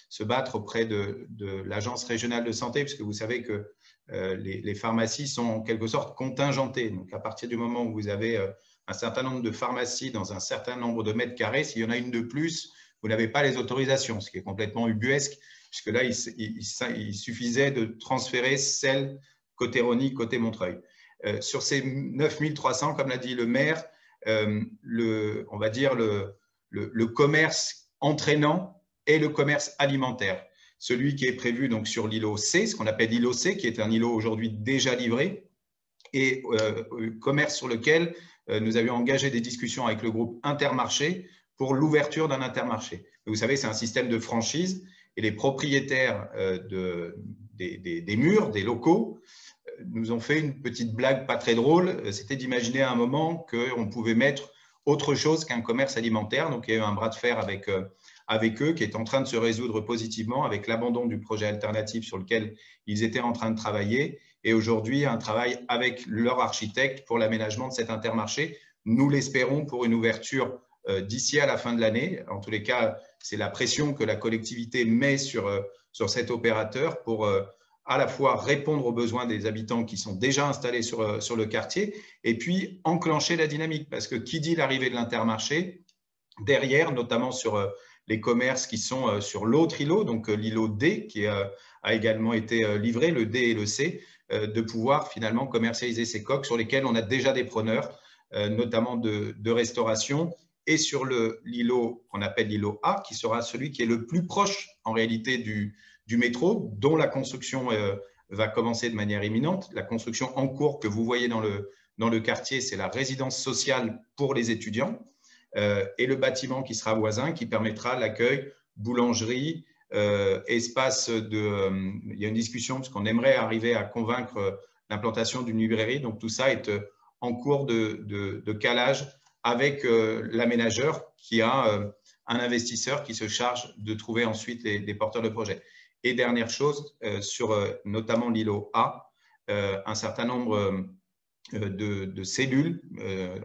Speaker 3: se battre auprès de l'Agence régionale de santé, puisque vous savez que les pharmacies sont en quelque sorte contingentées. Donc, à partir du moment où vous avez un certain nombre de pharmacies dans un certain nombre de mètres carrés, s'il y en a une de plus, vous n'avez pas les autorisations, ce qui est complètement ubuesque, puisque là, il suffisait de transférer celle côté Rosny, côté Montreuil. Sur ces 9300, comme l'a dit le maire, on va dire le commerce entraînant et le commerce alimentaire. Celui qui est prévu donc sur l'îlot C, ce qu'on appelle l'îlot C, qui est un îlot aujourd'hui déjà livré, et commerce sur lequel nous avions engagé des discussions avec le groupe Intermarché pour l'ouverture d'un intermarché. Vous savez, c'est un système de franchise et les propriétaires des murs, des locaux, nous ont fait une petite blague pas très drôle. C'était d'imaginer à un moment qu'on pouvait mettre autre chose qu'un commerce alimentaire. Donc, il y a eu un bras de fer avec eux qui est en train de se résoudre positivement avec l'abandon du projet alternatif sur lequel ils étaient en train de travailler. Et aujourd'hui, un travail avec leur architecte pour l'aménagement de cet intermarché. Nous l'espérons pour une ouverture d'ici à la fin de l'année. En tous les cas, c'est la pression que la collectivité met sur cet opérateur pour à la fois répondre aux besoins des habitants qui sont déjà installés sur le quartier et puis enclencher la dynamique. Parce que qui dit l'arrivée de l'Intermarché, derrière, notamment sur les commerces qui sont sur l'autre îlot, donc l'îlot D qui a également été livré, le D et le C, de pouvoir finalement commercialiser ces coques sur lesquels on a déjà des preneurs, notamment de restauration, et sur l'îlot qu'on appelle l'îlot A, qui sera celui qui est le plus proche en réalité du métro, dont la construction va commencer de manière imminente. La construction en cours que vous voyez dans le quartier, c'est la résidence sociale pour les étudiants et le bâtiment qui sera voisin, qui permettra l'accueil, boulangerie, espace il y a une discussion parce qu'on aimerait arriver à convaincre l'implantation d'une librairie. Donc, tout ça est en cours de calage avec l'aménageur qui a un investisseur qui se charge de trouver ensuite les porteurs de projets. Et dernière chose, sur notamment l'îlot A, un certain nombre de cellules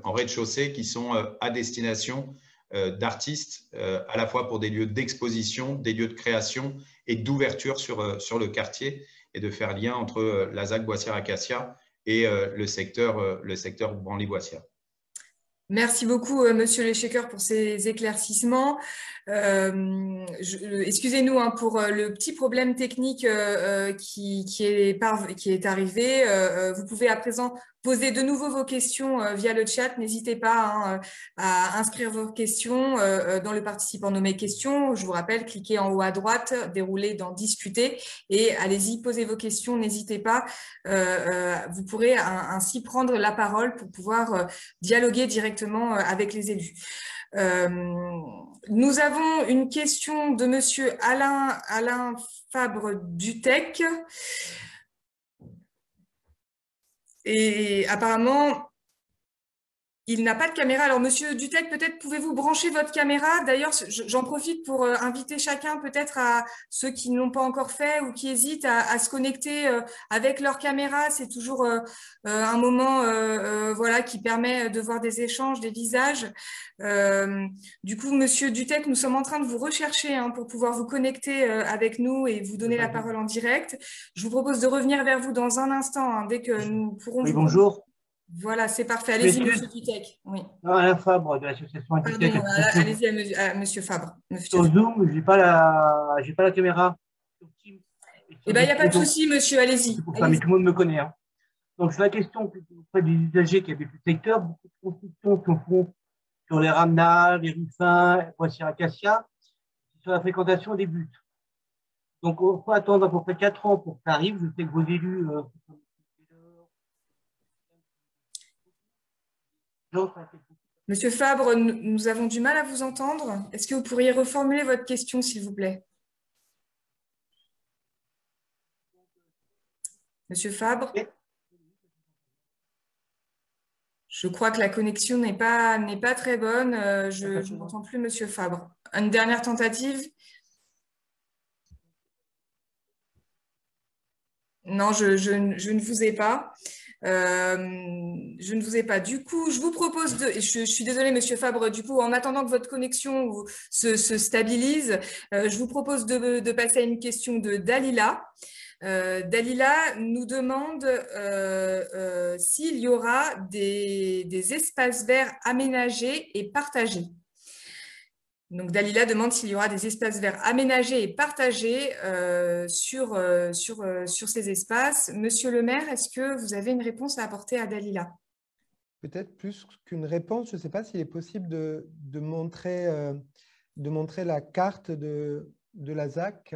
Speaker 3: en rez-de-chaussée qui sont à destination d'artistes, à la fois pour des lieux d'exposition, des lieux de création et d'ouverture sur le quartier, et de faire lien entre la ZAC Boissière-Acacia et le secteur Branly-Boissière.
Speaker 1: Merci beaucoup, Monsieur Leschaker, pour ces éclaircissements. Excusez-nous hein, pour le petit problème technique qui est arrivé. Vous pouvez à présent poser de nouveau vos questions via le chat. N'hésitez pas hein, à inscrire vos questions dans le participant nommé questions. Je vous rappelle, cliquez en haut à droite, déroulez dans discuter et allez-y, posez vos questions. N'hésitez pas. Vous pourrez ainsi prendre la parole pour pouvoir dialoguer directement avec les élus. Nous avons une question de Monsieur Alain Fabre-Dutec. Et apparemment, il n'a pas de caméra. Alors, Monsieur Dutec, peut-être pouvez-vous brancher votre caméra. D'ailleurs, j'en profite pour inviter chacun, peut-être à ceux qui ne l'ont pas encore fait ou qui hésitent à se connecter avec leur caméra. C'est toujours un moment voilà, qui permet de voir des échanges, des visages. Du coup, Monsieur Dutec, nous sommes en train de vous rechercher hein, pour pouvoir vous connecter avec nous et vous donner la parole en direct. Je vous propose de revenir vers vous dans un instant, hein, dès que nous pourrons
Speaker 4: oui,
Speaker 1: vous...
Speaker 4: Bonjour.
Speaker 1: Voilà, c'est parfait. Allez-y, Monsieur Dutec. Oui.
Speaker 4: Alain Fabre de l'association Inditech.
Speaker 1: Pardon, allez-y à Monsieur Fabre.
Speaker 4: Sur Zoom, je n'ai pas la caméra.
Speaker 1: Eh bien, il n'y a pas de souci, monsieur, allez-y.
Speaker 4: Mais tout le monde me connaît. Hein. Donc, c'est la question auprès des usagers qui habitent le secteur. Beaucoup de constructions se font sur les Ramnas, les Ruffins, Boissière-Acacia, sur la fréquentation des buts. Donc, on peut attendre à peu près 4 ans pour que ça arrive. Je sais que vos élus...
Speaker 1: Monsieur Fabre, nous avons du mal à vous entendre. Est-ce que vous pourriez reformuler votre question, s'il vous plaît? Monsieur Fabre? Je crois que la connexion n'est pas très bonne. Je n'entends plus Monsieur Fabre. Une dernière tentative? Non, je ne vous ai pas. Je ne vous ai pas. Du coup, je vous propose de... Je suis désolée, Monsieur Fabre. Du coup, en attendant que votre connexion se stabilise, je vous propose de passer à une question de Dalila. Dalila nous demande s'il y aura des espaces verts aménagés et partagés. Donc, Dalila demande s'il y aura des espaces verts aménagés et partagés sur ces espaces. Monsieur le maire, est-ce que vous avez une réponse à apporter à Dalila?
Speaker 2: Peut-être plus qu'une réponse, je ne sais pas s'il est possible de montrer la carte de la ZAC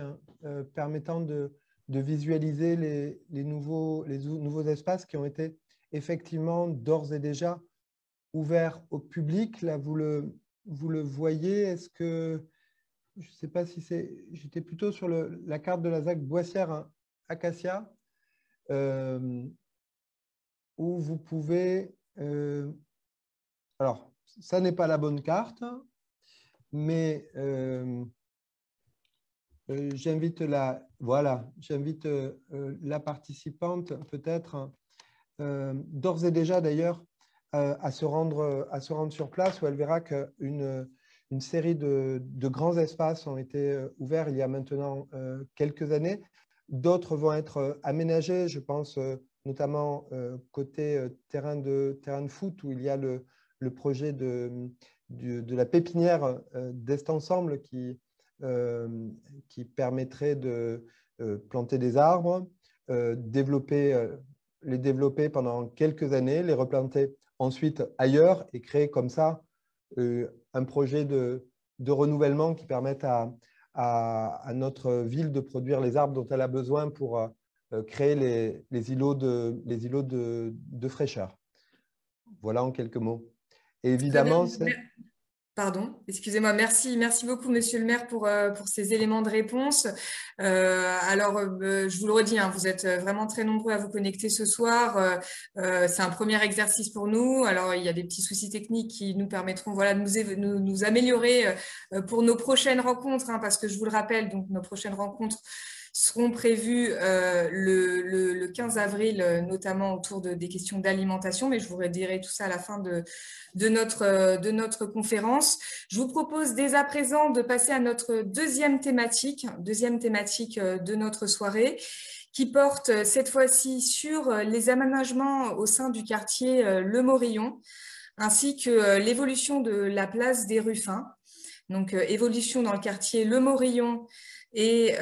Speaker 2: permettant de visualiser les nouveaux espaces qui ont été effectivement d'ores et déjà ouverts au public. Là, vous le voyez. Est-ce que, je ne sais pas si c'est, j'étais plutôt sur la carte de la ZAC Boissière-Acacia, où vous pouvez, alors, ça n'est pas la bonne carte, mais j'invite la participante peut-être d'ores et déjà d'ailleurs à se rendre sur place, où elle verra qu'une série de grands espaces ont été ouverts il y a maintenant quelques années. D'autres vont être aménagés, je pense notamment côté terrain de foot, où il y a le projet de la pépinière d'Est Ensemble qui permettrait de planter des arbres, les développer pendant quelques années, les replanter ensuite ailleurs et créer comme ça un projet de renouvellement qui permette à notre ville de produire les arbres dont elle a besoin pour créer les îlots de fraîcheur. Voilà en quelques mots. Et évidemment,
Speaker 1: Pardon, excusez-moi. Merci beaucoup, Monsieur le maire, pour ces éléments de réponse. Je vous le redis, hein, vous êtes vraiment très nombreux à vous connecter ce soir. C'est un premier exercice pour nous. Alors, il y a des petits soucis techniques qui nous permettront, voilà, de nous améliorer pour nos prochaines rencontres, hein, parce que je vous le rappelle, donc nos prochaines rencontres seront prévues le 15 avril, notamment autour des questions d'alimentation, mais je vous redirai tout ça à la fin de notre conférence. Je vous propose dès à présent de passer à notre deuxième thématique de notre soirée, qui porte cette fois-ci sur les aménagements au sein du quartier Le Morillon, ainsi que l'évolution de la place des Ruffins. Donc, évolution dans le quartier Le Morillon et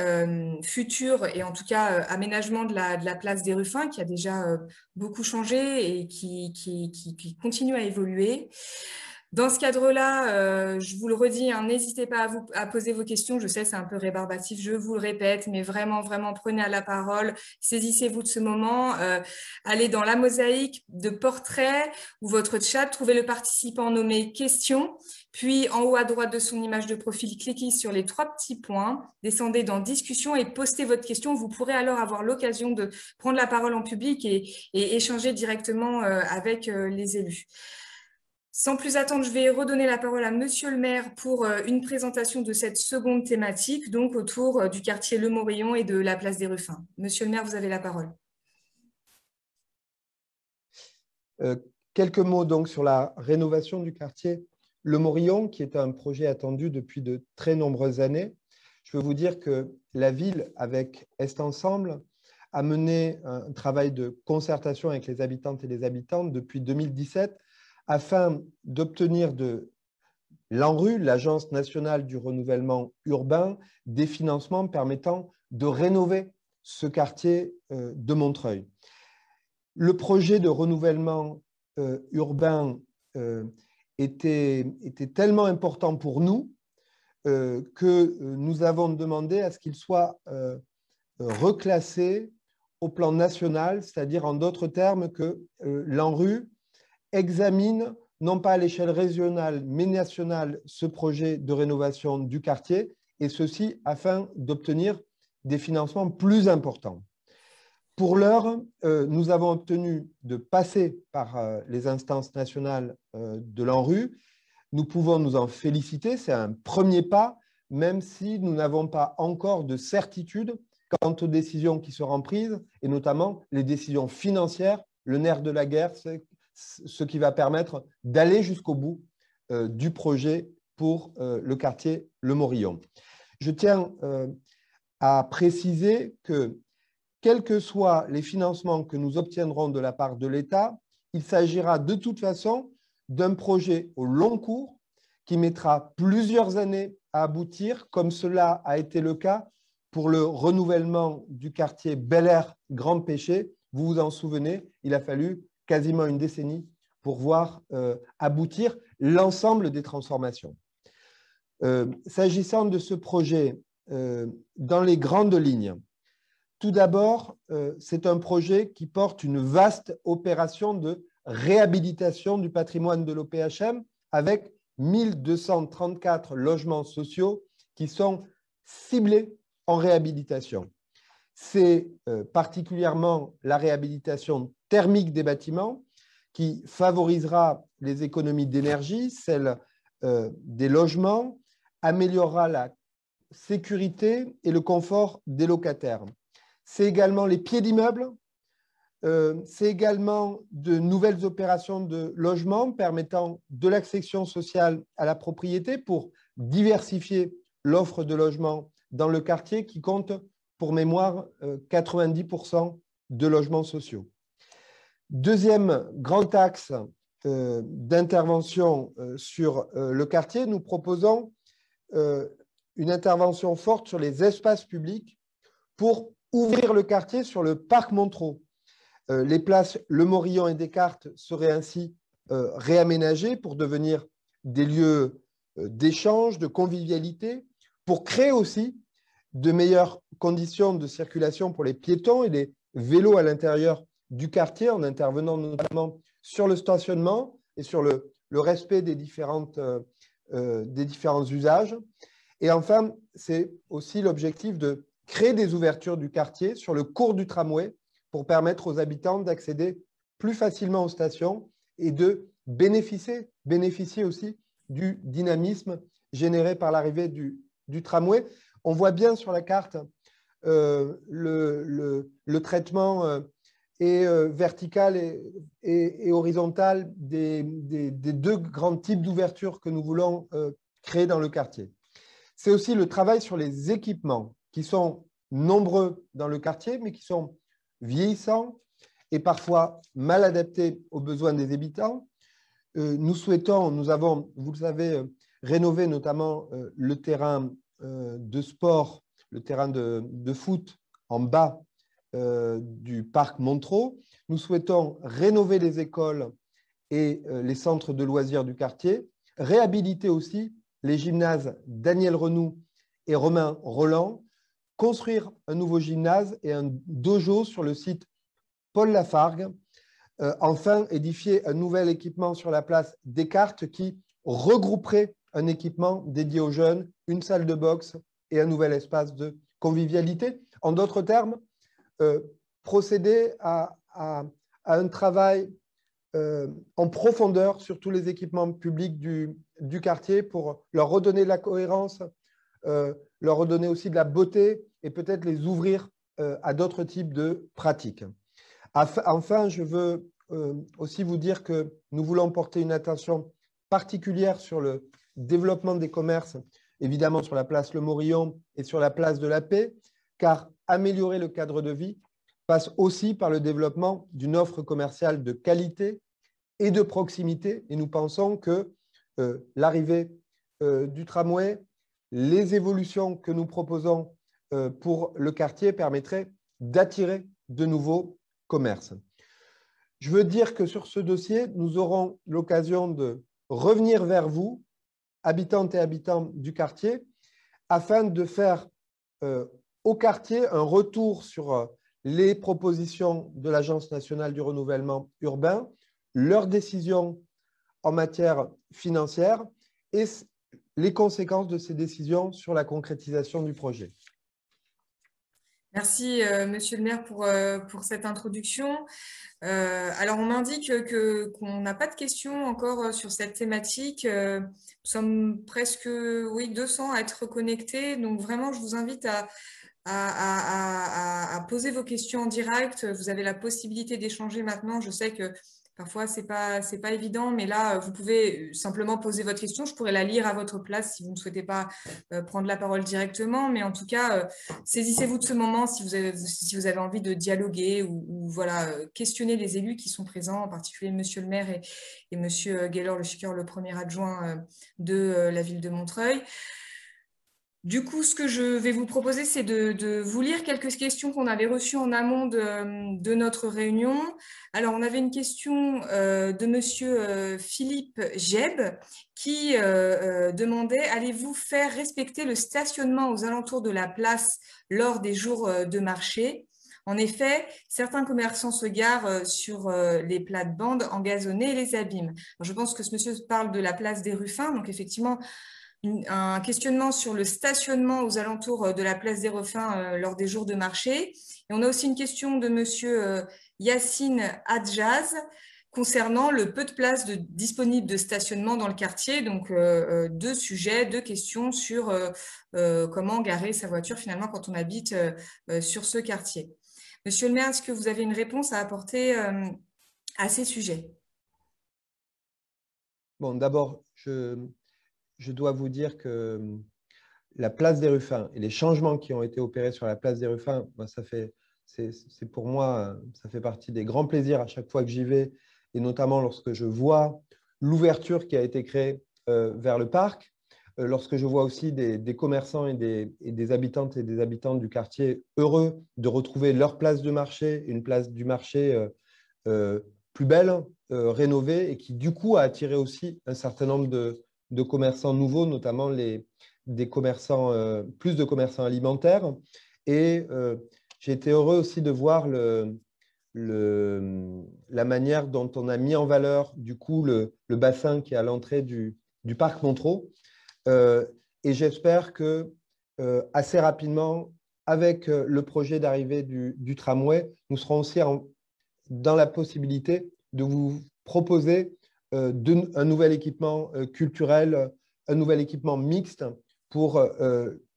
Speaker 1: futur, et en tout cas aménagement de la place des Ruffins, qui a déjà beaucoup changé et qui continue à évoluer. Dans ce cadre-là, je vous le redis, hein, n'hésitez pas à poser vos questions. Je sais, c'est un peu rébarbatif, je vous le répète, mais vraiment, vraiment, prenez à la parole, saisissez-vous de ce moment, allez dans la mosaïque de portraits ou votre chat, trouvez le participant nommé « Question ». Puis, en haut à droite de son image de profil, cliquez sur les 3 petits points, descendez dans « Discussion » et postez votre question. Vous pourrez alors avoir l'occasion de prendre la parole en public et échanger directement avec les élus. Sans plus attendre, je vais redonner la parole à Monsieur le maire pour une présentation de cette seconde thématique, donc autour du quartier Le Morillon et de la place des Ruffins. Monsieur le maire, vous avez la parole.
Speaker 2: Quelques mots donc sur la rénovation du quartier Le Morillon, qui est un projet attendu depuis de très nombreuses années. Je veux vous dire que la ville, avec Est Ensemble, a mené un travail de concertation avec les habitantes et les habitants depuis 2017 afin d'obtenir de l'ANRU, l'Agence nationale du renouvellement urbain, des financements permettant de rénover ce quartier de Montreuil. Le projet de renouvellement urbain était tellement important pour nous que nous avons demandé à ce qu'il soit reclassé au plan national, c'est-à-dire en d'autres termes que l'ANRU examine, non pas à l'échelle régionale, mais nationale, ce projet de rénovation du quartier, et ceci afin d'obtenir des financements plus importants. Pour l'heure, nous avons obtenu de passer par les instances nationales de l'ANRU. Nous pouvons nous en féliciter, c'est un premier pas, même si nous n'avons pas encore de certitude quant aux décisions qui seront prises, et notamment les décisions financières. Le nerf de la guerre, c'est ce qui va permettre d'aller jusqu'au bout du projet pour le quartier Le Morillon. Je tiens à préciser que, quels que soient les financements que nous obtiendrons de la part de l'État, il s'agira de toute façon d'un projet au long cours qui mettra plusieurs années à aboutir, comme cela a été le cas pour le renouvellement du quartier Bel Air Grand Péché. Vous vous en souvenez, il a fallu quasiment une décennie pour voir aboutir l'ensemble des transformations. S'agissant de ce projet, dans les grandes lignes, tout d'abord, c'est un projet qui porte une vaste opération de réhabilitation du patrimoine de l'OPHM avec 1234 logements sociaux qui sont ciblés en réhabilitation. C'est particulièrement la réhabilitation thermique des bâtiments qui favorisera les économies d'énergie, celle des logements, améliorera la sécurité et le confort des locataires. C'est également les pieds d'immeubles, c'est également de nouvelles opérations de logement permettant de l'accession sociale à la propriété pour diversifier l'offre de logement dans le quartier qui compte, pour mémoire, 90% de logements sociaux. Deuxième grand axe d'intervention sur le quartier, nous proposons une intervention forte sur les espaces publics pour ouvrir le quartier sur le parc Montreux. Les places Le Morillon et Descartes seraient ainsi réaménagées pour devenir des lieux d'échange, de convivialité, pour créer aussi de meilleures conditions de circulation pour les piétons et les vélos à l'intérieur du quartier, en intervenant notamment sur le stationnement et sur le respect des différentes des différents usages. Et enfin, c'est aussi l'objectif de créer des ouvertures du quartier sur le cours du tramway pour permettre aux habitants d'accéder plus facilement aux stations et de bénéficier aussi du dynamisme généré par l'arrivée du tramway. On voit bien sur la carte le traitement vertical et horizontal des deux grands types d'ouvertures que nous voulons créer dans le quartier. C'est aussi le travail sur les équipements qui sont nombreux dans le quartier, mais qui sont vieillissants et parfois mal adaptés aux besoins des habitants. Nous avons, vous le savez, rénové notamment le terrain de sport, le terrain de foot en bas du parc Montreux. Nous souhaitons rénover les écoles et les centres de loisirs du quartier, réhabiliter aussi les gymnases Daniel Renoux et Romain Roland, construire un nouveau gymnase et un dojo sur le site Paul Lafargue, enfin édifier un nouvel équipement sur la place Descartes qui regrouperait un équipement dédié aux jeunes, une salle de boxe et un nouvel espace de convivialité. En d'autres termes, procéder à un travail en profondeur sur tous les équipements publics du quartier pour leur redonner de la cohérence, leur redonner aussi de la beauté et peut-être les ouvrir à d'autres types de pratiques. Enfin, je veux aussi vous dire que nous voulons porter une attention particulière sur le développement des commerces, évidemment sur la place Le Morillon et sur la place de la Paix, car améliorer le cadre de vie passe aussi par le développement d'une offre commerciale de qualité et de proximité. Et nous pensons que l'arrivée du tramway, les évolutions que nous proposons pour le quartier permettraient d'attirer de nouveaux commerces. Je veux dire que sur ce dossier, nous aurons l'occasion de revenir vers vous, habitantes et habitants du quartier, afin de faire au quartier un retour sur les propositions de l'Agence nationale du renouvellement urbain, leurs décisions en matière financière et les conséquences de ces décisions sur la concrétisation du projet.
Speaker 1: Merci, Monsieur le maire, pour cette introduction. Alors, on m'indique qu'on n'a pas de questions encore sur cette thématique. Nous sommes presque 200 à être connectés. Donc, vraiment, je vous invite à poser vos questions en direct. Vous avez la possibilité d'échanger maintenant. Je sais que parfois, c'est pas évident, mais là, vous pouvez simplement poser votre question. Je pourrais la lire à votre place si vous ne souhaitez pas prendre la parole directement. Mais en tout cas, saisissez-vous de ce moment si vous avez envie de dialoguer ou voilà, questionner les élus qui sont présents, en particulier Monsieur le maire et Monsieur Gaylor Le Chiqueur, le premier adjoint de la ville de Montreuil. Du coup, ce que je vais vous proposer, c'est de vous lire quelques questions qu'on avait reçues en amont de notre réunion. Alors, on avait une question de Monsieur Philippe Jeb qui demandait « Allez-vous faire respecter le stationnement aux alentours de la place lors des jours de marché ?» En effet, certains commerçants se garent sur les plates-bandes engazonnées et les abîment. Alors, je pense que ce monsieur parle de la place des Ruffins, donc effectivement, un questionnement sur le stationnement aux alentours de la place des Ruffins lors des jours de marché. Et on a aussi une question de monsieur Yassine Adjaz concernant le peu de places disponibles de stationnement dans le quartier. Donc, deux sujets, deux questions sur comment garer sa voiture finalement quand on habite sur ce quartier. Monsieur le maire, est-ce que vous avez une réponse à apporter à ces sujets?
Speaker 2: Bon, d'abord, je dois vous dire que la place des Ruffins et les changements qui ont été opérés sur la place des Ruffins, c'est pour moi, ça fait partie des grands plaisirs à chaque fois que j'y vais, et notamment lorsque je vois l'ouverture qui a été créée vers le parc, lorsque je vois aussi des commerçants et des habitantes et des habitants du quartier heureux de retrouver leur place de marché, une place du marché plus belle, rénovée, et qui du coup a attiré aussi un certain nombre de commerçants nouveaux, notamment plus de commerçants alimentaires. Et j'ai été heureux aussi de voir la manière dont on a mis en valeur du coup le bassin qui est à l'entrée du du parc Montereau. Et j'espère que assez rapidement, avec le projet d'arrivée du tramway, nous serons aussi dans la possibilité de vous proposer un nouvel équipement culturel, un nouvel équipement mixte pour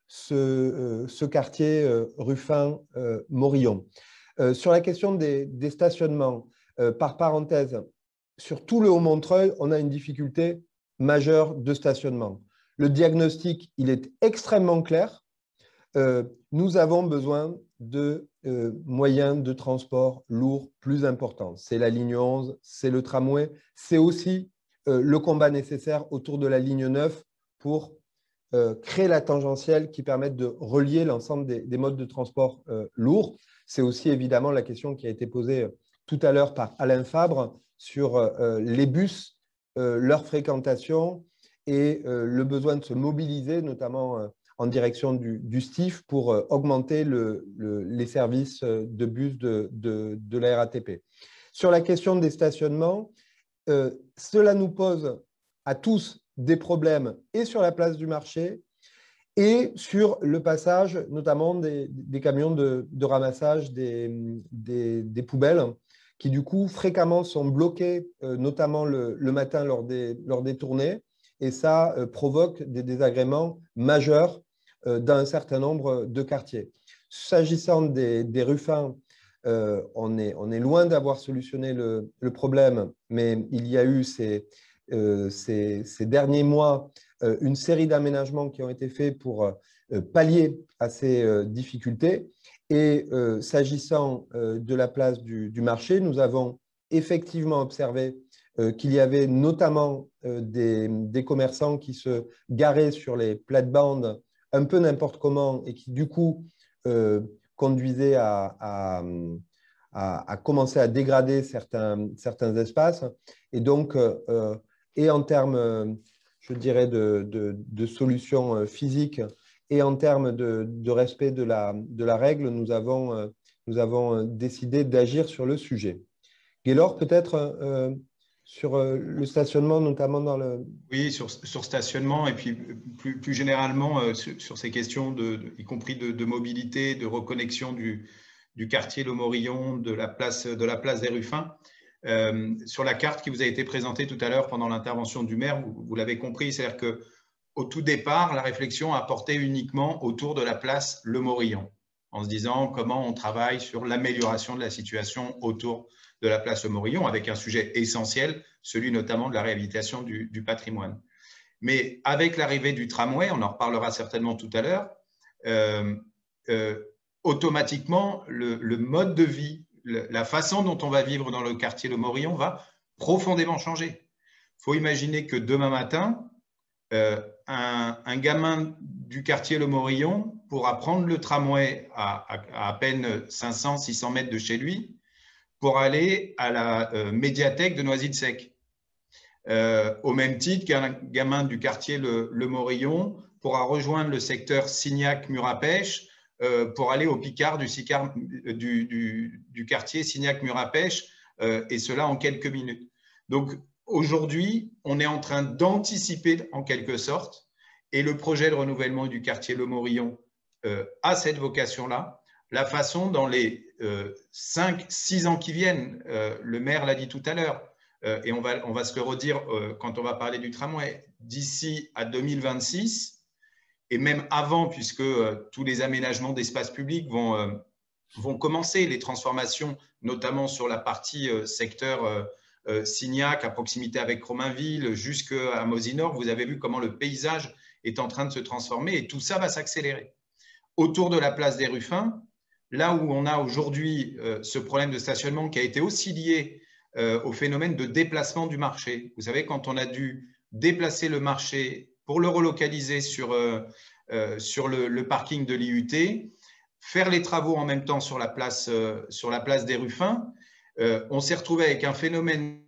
Speaker 2: ce quartier Ruffin-Morillon. Sur la question des stationnements, par parenthèse, sur tout le Haut-Montreuil, on a une difficulté majeure de stationnement. Le diagnostic, il est extrêmement clair. Nous avons besoin de moyens de transport lourds plus importants. C'est la ligne 11, c'est le tramway, c'est aussi le combat nécessaire autour de la ligne 9 pour créer la tangentielle qui permette de relier l'ensemble des modes de transport lourds. C'est aussi évidemment la question qui a été posée tout à l'heure par Alain Fabre sur les bus, leur fréquentation et le besoin de se mobiliser, notamment en direction du STIF pour augmenter les services de bus de la RATP. Sur la question des stationnements, cela nous pose à tous des problèmes et sur la place du marché et sur le passage notamment des camions de ramassage des poubelles qui du coup fréquemment sont bloqués, notamment le matin lors des tournées, et ça provoque des désagréments majeurs dans un certain nombre de quartiers. S'agissant des Ruffins, on est loin d'avoir solutionné le problème, mais il y a eu ces derniers mois une série d'aménagements qui ont été faits pour pallier à ces difficultés. Et s'agissant de la place du marché, nous avons effectivement observé qu'il y avait notamment des commerçants qui se garaient sur les plates-bandes un peu n'importe comment et qui du coup conduisaient à commencer à dégrader certains espaces. Et donc, et en termes, je dirais, de solutions physiques et en termes de respect de la règle, nous avons décidé d'agir sur le sujet. Gaylor, peut-être sur le stationnement, notamment dans le…
Speaker 3: Oui, sur stationnement et puis plus généralement sur ces questions, y compris de mobilité, de reconnexion du quartier Le Morillon, de la place des Ruffins. Sur la carte qui vous a été présentée tout à l'heure pendant l'intervention du maire, vous l'avez compris, c'est-à-dire qu'au tout départ, la réflexion a porté uniquement autour de la place Le Morillon, en se disant comment on travaille sur l'amélioration de la situation autour de la place Le Morillon, avec un sujet essentiel, celui notamment de la réhabilitation du patrimoine. Mais avec l'arrivée du tramway, on en reparlera certainement tout à l'heure, automatiquement, le mode de vie, la façon dont on va vivre dans le quartier Le Morillon va profondément changer. Il faut imaginer que demain matin, un gamin du quartier Le Morillon pourra prendre le tramway à peine 500-600 mètres de chez lui pour aller à la médiathèque de Noisy-le-Sec. Au même titre qu'un gamin du quartier Le Morillon pourra rejoindre le secteur Signac-Mur-à-Pêche pour aller au Picard du quartier Signac-Mur-à-Pêche, et cela en quelques minutes. Donc aujourd'hui, on est en train d'anticiper en quelque sorte, et le projet de renouvellement du quartier Le Morillon a cette vocation-là, la façon dans les 5-6 ans qui viennent, le maire l'a dit tout à l'heure, et on va se le redire quand on va parler du tramway, d'ici à 2026, et même avant, puisque tous les aménagements d'espaces publics vont commencer, les transformations, notamment sur la partie secteur Signac, à proximité avec Romainville, jusqu'à Mosinor. Vous avez vu comment le paysage est en train de se transformer, et tout ça va s'accélérer. Autour de la place des Ruffins, là où on a aujourd'hui ce problème de stationnement qui a été aussi lié au phénomène de déplacement du marché. Vous savez, quand on a dû déplacer le marché pour le relocaliser sur le parking de l'IUT, faire les travaux en même temps sur la place des Ruffins, on s'est retrouvé avec un phénomène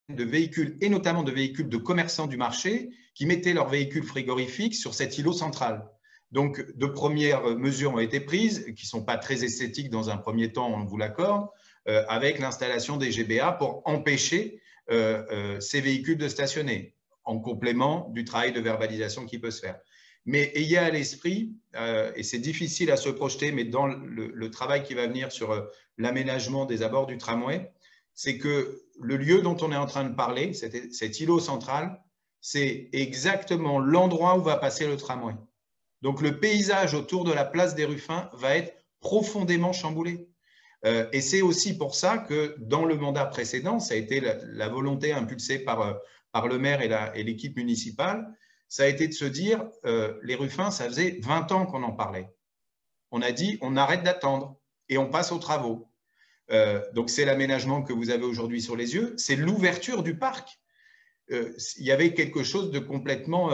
Speaker 3: de véhicules, et notamment de véhicules de commerçants du marché, qui mettaient leurs véhicules frigorifiques sur cet îlot central. Donc, de premières mesures ont été prises, qui ne sont pas très esthétiques dans un premier temps, on vous l'accorde, avec l'installation des GBA pour empêcher ces véhicules de stationner. en complément du travail de verbalisation qui peut se faire. Mais ayez à l'esprit, et c'est difficile à se projeter, mais dans le travail qui va venir sur l'aménagement des abords du tramway, c'est que le lieu dont on est en train de parler, cet îlot central, c'est exactement l'endroit où va passer le tramway. Donc, le paysage autour de la place des Ruffins va être profondément chamboulé. Et c'est aussi pour ça que dans le mandat précédent, ça a été la volonté impulsée par le maire et l'équipe municipale, ça a été de se dire, les Ruffins, ça faisait 20 ans qu'on en parlait. On a dit, on arrête d'attendre et on passe aux travaux. Donc, c'est l'aménagement que vous avez aujourd'hui sur les yeux, c'est l'ouverture du parc. Il y avait quelque chose de complètement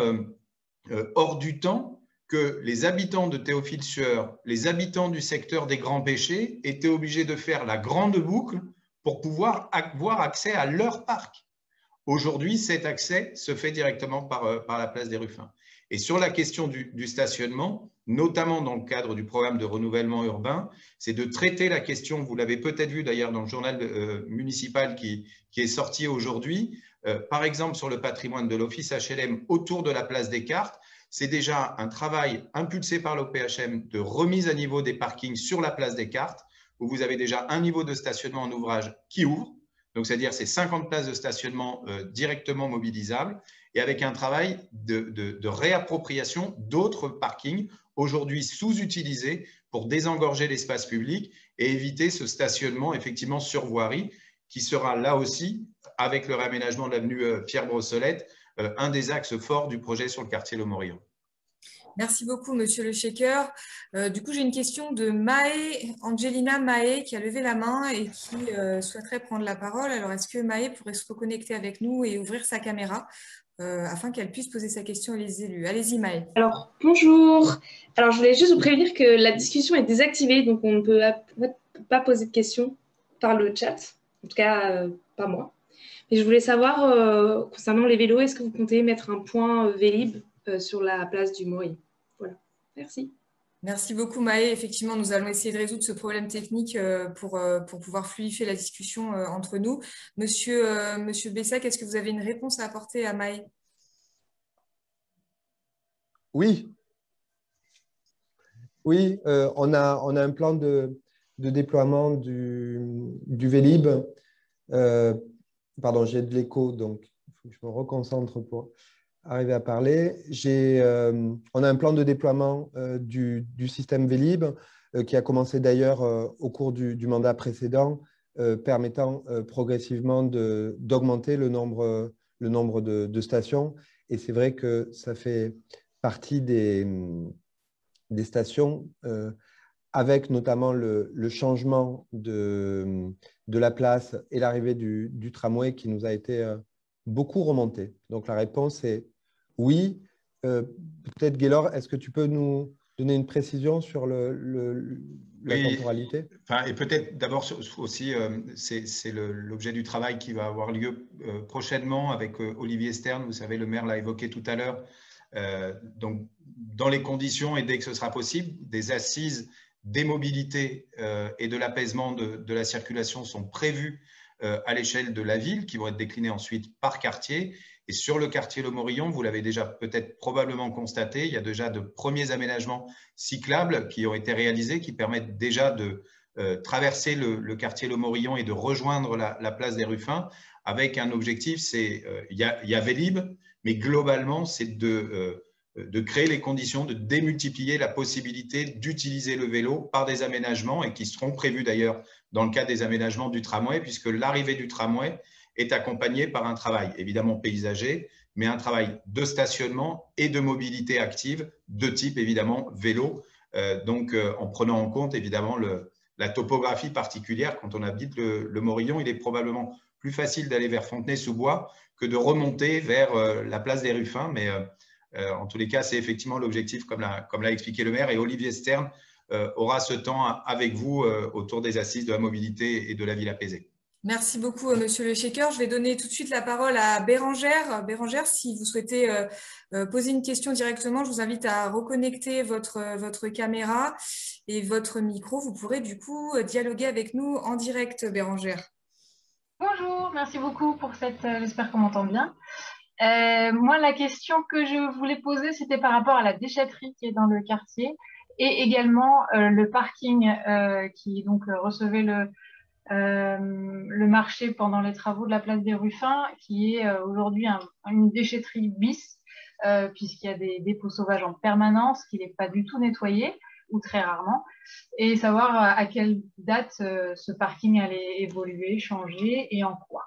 Speaker 3: hors du temps, que les habitants de Théophile-Sueur, les habitants du secteur des Grands Pêchers étaient obligés de faire la grande boucle pour pouvoir avoir accès à leur parc. Aujourd'hui, cet accès se fait directement par la place des Ruffins. Et sur la question du stationnement, notamment dans le cadre du programme de renouvellement urbain, c'est de traiter la question, vous l'avez peut-être vu d'ailleurs dans le journal municipal qui est sorti aujourd'hui, par exemple sur le patrimoine de l'Office HLM autour de la place des Cartes. C'est déjà un travail impulsé par l'OPHM de remise à niveau des parkings sur la place des Cartes, où vous avez déjà un niveau de stationnement en ouvrage qui ouvre. Donc, c'est-à-dire c'est 50 places de stationnement directement mobilisables et avec un travail de réappropriation d'autres parkings aujourd'hui sous-utilisés pour désengorger l'espace public et éviter ce stationnement effectivement sur voirie qui sera là aussi, avec le réaménagement de l'avenue Pierre Brossolette, un des axes forts du projet sur le quartier Le Morillon.
Speaker 1: Merci beaucoup, Monsieur le Shaker. Du coup, j'ai une question de Angelina Maé, qui a levé la main et qui souhaiterait prendre la parole. Alors, est-ce que Maé pourrait se reconnecter avec nous et ouvrir sa caméra afin qu'elle puisse poser sa question aux élus? Allez-y, Maé.
Speaker 5: Alors, bonjour. Alors, je voulais juste vous prévenir que la discussion est désactivée, donc on ne peut pas poser de questions par le chat. En tout cas, pas moi. Et je voulais savoir, concernant les vélos, est-ce que vous comptez mettre un point Vélib sur la place du Morillon? Voilà, merci.
Speaker 1: Merci beaucoup, Maë. Effectivement, nous allons essayer de résoudre ce problème technique pour pouvoir fluidifier la discussion entre nous. Monsieur Bessac, est-ce que vous avez une réponse à apporter à Maë?
Speaker 2: Oui. Oui, on a un plan de déploiement du Vélib. Pardon, j'ai de l'écho, donc il faut que je me reconcentre pour arriver à parler. On a un plan de déploiement du système Vélib qui a commencé d'ailleurs au cours du mandat précédent, permettant progressivement d'augmenter le nombre de stations. Et c'est vrai que ça fait partie des stations avec notamment le changement de la place et l'arrivée du tramway qui nous a été beaucoup remonté. Donc la réponse est oui. Peut-être, Gaylor, est-ce que tu peux nous donner une précision sur la temporalité?
Speaker 3: Et peut-être d'abord aussi, c'est l'objet du travail qui va avoir lieu prochainement avec Olivier Stern, vous savez, le maire l'a évoqué tout à l'heure. Donc, dans les conditions et dès que ce sera possible, des assises des mobilités et de l'apaisement de la circulation sont prévues à l'échelle de la ville, qui vont être déclinées ensuite par quartier. Et sur le quartier Le Morillon, vous l'avez déjà peut-être probablement constaté, il y a déjà de premiers aménagements cyclables qui ont été réalisés, qui permettent déjà de traverser le quartier Le Morillon et de rejoindre la place des Ruffins, avec un objectif, c'est il y a Vélib, mais globalement, c'est de créer les conditions, de démultiplier la possibilité d'utiliser le vélo par des aménagements et qui seront prévus d'ailleurs dans le cadre des aménagements du tramway, puisque l'arrivée du tramway est accompagnée par un travail évidemment paysager, mais un travail de stationnement et de mobilité active de type évidemment vélo, donc en prenant en compte évidemment la topographie particulière. Quand on habite le Morillon, il est probablement plus facile d'aller vers Fontenay-sous-Bois que de remonter vers la place des Ruffins, mais en tous les cas, c'est effectivement l'objectif, comme l'a expliqué le maire, et Olivier Stern aura ce temps avec vous autour des assises de la mobilité et de la ville apaisée.
Speaker 1: Merci beaucoup, Monsieur le Shaker. Je vais donner tout de suite la parole à Bérangère. Bérangère, si vous souhaitez poser une question directement, je vous invite à reconnecter votre caméra et votre micro. Vous pourrez du coup dialoguer avec nous en direct, Bérangère.
Speaker 6: Bonjour, merci beaucoup pour cette… J'espère qu'on m'entend bien. Moi, la question que je voulais poser, c'était par rapport à la déchetterie qui est dans le quartier et également le parking qui donc recevait le marché pendant les travaux de la place des Ruffins, qui est aujourd'hui une déchetterie bis, puisqu'il y a des dépôts sauvages en permanence, qui n'est pas du tout nettoyé, ou très rarement, et savoir à quelle date ce parking allait évoluer, changer et en quoi.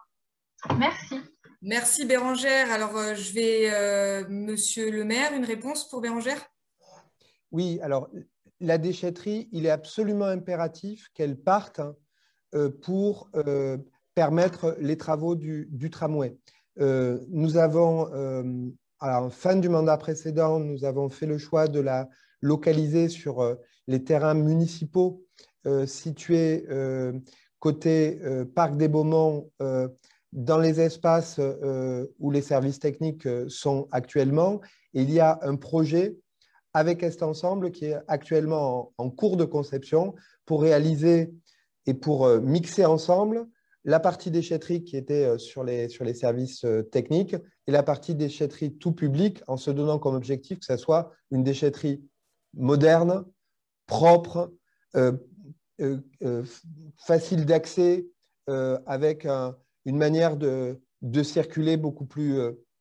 Speaker 6: Merci.
Speaker 1: Merci Bérangère. Alors, je vais, monsieur le maire, une réponse pour Bérangère?
Speaker 2: Oui, alors la déchetterie, il est absolument impératif qu'elle parte pour permettre les travaux du tramway. Nous avons, à la fin du mandat précédent, nous avons fait le choix de la localiser sur les terrains municipaux situés côté Parc des Beaumont, dans les espaces où les services techniques sont actuellement. Et il y a un projet avec Est Ensemble qui est actuellement en cours de conception pour réaliser et pour mixer ensemble la partie déchetterie qui était sur les services techniques et la partie déchetterie tout public, en se donnant comme objectif que ça soit une déchetterie moderne, propre, facile d'accès, avec une manière de circuler beaucoup plus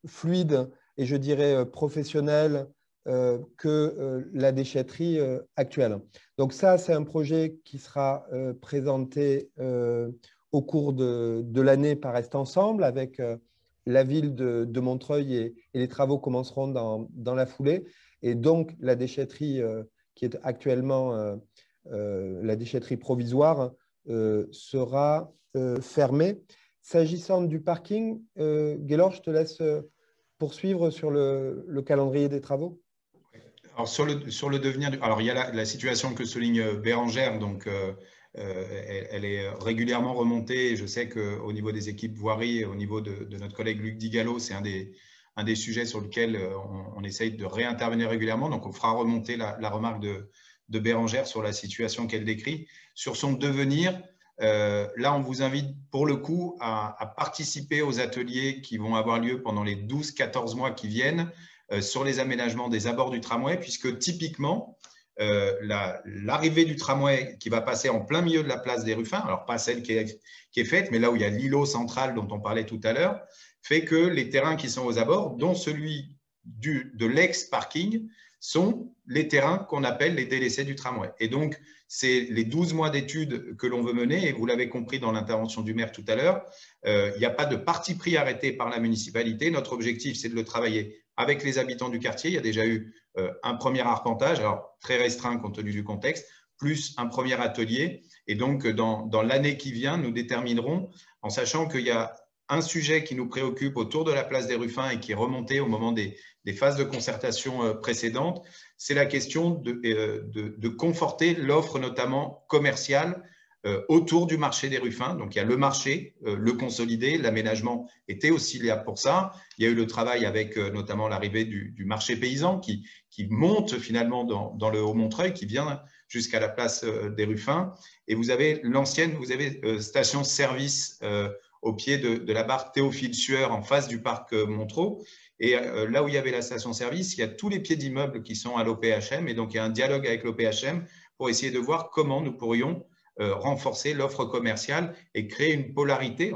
Speaker 2: fluide et je dirais professionnelle que la déchetterie actuelle. Donc ça, c'est un projet qui sera présenté au cours de l'année par Est Ensemble avec la ville de Montreuil et les travaux commenceront dans la foulée. Et donc, la déchetterie qui est actuellement la déchetterie provisoire sera fermée. S'agissant du parking, Gaylor, je te laisse poursuivre sur le calendrier des travaux.
Speaker 3: Alors, sur le devenir, alors il y a la situation que souligne Bérangère, donc elle est régulièrement remontée. Je sais qu'au niveau des équipes voirie, au niveau de notre collègue Luc Digalo, c'est un des sujets sur lequel on essaye de réintervenir régulièrement. Donc, on fera remonter la remarque de Bérangère sur la situation qu'elle décrit. Sur son devenir, là, on vous invite pour le coup à participer aux ateliers qui vont avoir lieu pendant les 12-14 mois qui viennent sur les aménagements des abords du tramway, puisque typiquement, l'arrivée du tramway qui va passer en plein milieu de la place des Ruffins, alors pas celle qui est faite, mais là où il y a l'îlot central dont on parlait tout à l'heure, fait que les terrains qui sont aux abords, dont celui de l'ex-parking, sont les terrains qu'on appelle les délaissés du tramway. Et donc, c'est les 12 mois d'études que l'on veut mener, et vous l'avez compris dans l'intervention du maire tout à l'heure, il n'y a pas de parti pris arrêté par la municipalité. Notre objectif, c'est de le travailler avec les habitants du quartier. Il y a déjà eu un premier arpentage, alors très restreint compte tenu du contexte, plus un premier atelier. Et donc, dans l'année qui vient, nous déterminerons, en sachant qu'il y a un sujet qui nous préoccupe autour de la place des Ruffins et qui est remonté au moment des phases de concertation précédentes, c'est la question de conforter l'offre notamment commerciale autour du marché des Ruffins. Donc, il y a le marché, le consolider, l'aménagement était aussi là pour ça. Il y a eu le travail avec notamment l'arrivée du marché paysan qui monte finalement dans le Haut-Montreuil, qui vient jusqu'à la place des Ruffins. Et vous avez l'ancienne, vous avez station-service au pied de la barre Théophile Sueur en face du parc Montreux. Et là où il y avait la station-service, il y a tous les pieds d'immeubles qui sont à l'OPHM. Et donc, il y a un dialogue avec l'OPHM pour essayer de voir comment nous pourrions renforcer l'offre commerciale et créer une polarité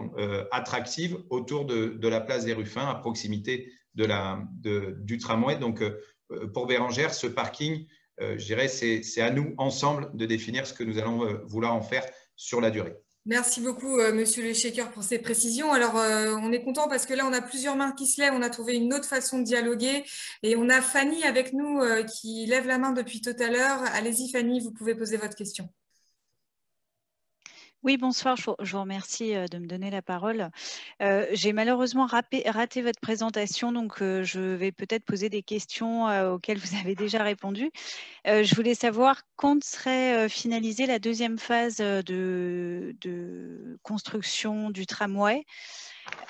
Speaker 3: attractive autour de la place des Ruffins à proximité du tramway. Donc, pour Bérangère, ce parking, je dirais, c'est à nous ensemble de définir ce que nous allons vouloir en faire sur la durée.
Speaker 1: Merci beaucoup, monsieur le shaker, pour ces précisions. Alors, on est content parce que là, on a plusieurs mains qui se lèvent. On a trouvé une autre façon de dialoguer. Et on a Fanny avec nous qui lève la main depuis tout à l'heure. Allez-y, Fanny, vous pouvez poser votre question.
Speaker 7: Oui, bonsoir, je vous remercie de me donner la parole. J'ai malheureusement raté votre présentation, donc je vais peut-être poser des questions auxquelles vous avez déjà répondu. Je voulais savoir quand serait finalisée la deuxième phase de construction du tramway,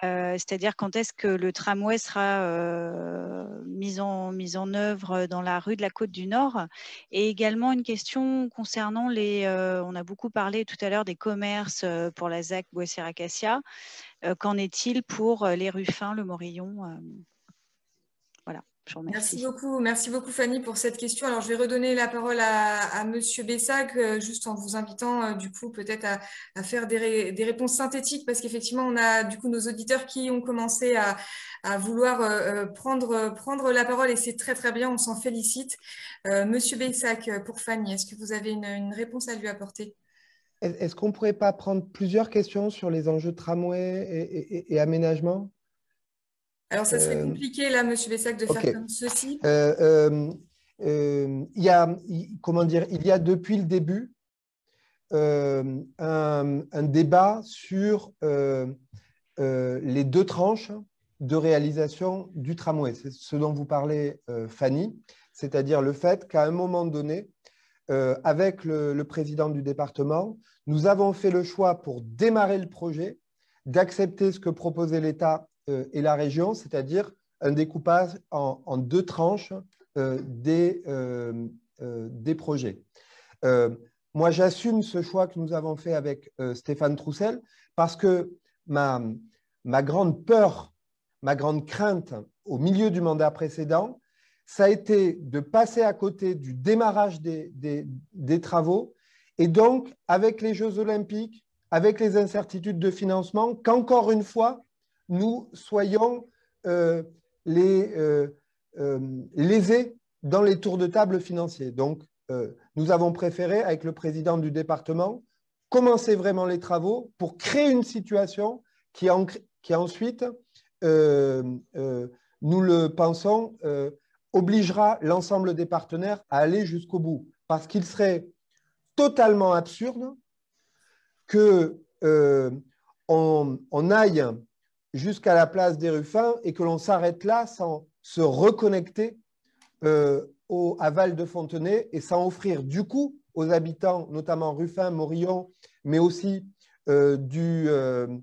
Speaker 7: c'est-à-dire quand est-ce que le tramway sera mis en œuvre dans la rue de la Côte du Nord, et également une question concernant on a beaucoup parlé tout à l'heure des commerces pour la ZAC Boissière-Acacia. Qu'en est-il pour les Ruffins, le Morillon Je vous remercie.
Speaker 1: Merci beaucoup Fanny pour cette question. Alors je vais redonner la parole à Monsieur Bessac, juste en vous invitant du coup peut-être à faire des réponses synthétiques, parce qu'effectivement on a du coup nos auditeurs qui ont commencé à vouloir prendre la parole, et c'est très très bien, on s'en félicite. Monsieur Bessac, pour Fanny, est-ce que vous avez une réponse à lui apporter?
Speaker 2: Est-ce qu'on ne pourrait pas prendre plusieurs questions sur les enjeux tramway et aménagement?
Speaker 1: Alors, ça serait compliqué, là, Monsieur Bessac, de faire comme ceci.
Speaker 2: Il y a depuis le début un débat sur les deux tranches de réalisation du tramway. C'est ce dont vous parlez, Fanny, c'est-à-dire le fait qu'à un moment donné, avec le président du département, nous avons fait le choix pour démarrer le projet d'accepter ce que proposait l'État et la région, c'est-à-dire un découpage en deux tranches des projets. Moi, j'assume ce choix que nous avons fait avec Stéphane Troussel, parce que ma grande peur, ma grande crainte au milieu du mandat précédent, ça a été de passer à côté du démarrage des travaux, et donc, avec les Jeux Olympiques, avec les incertitudes de financement, qu'encore une fois, nous soyons lésés dans les tours de table financiers. Donc, nous avons préféré, avec le président du département, commencer vraiment les travaux pour créer une situation qui ensuite, nous le pensons, obligera l'ensemble des partenaires à aller jusqu'au bout. Parce qu'il serait totalement absurde qu'on aille jusqu'à la place des Ruffins et que l'on s'arrête là sans se reconnecter à Val de Fontenay et sans offrir du coup aux habitants, notamment Ruffins, Morillon, mais aussi des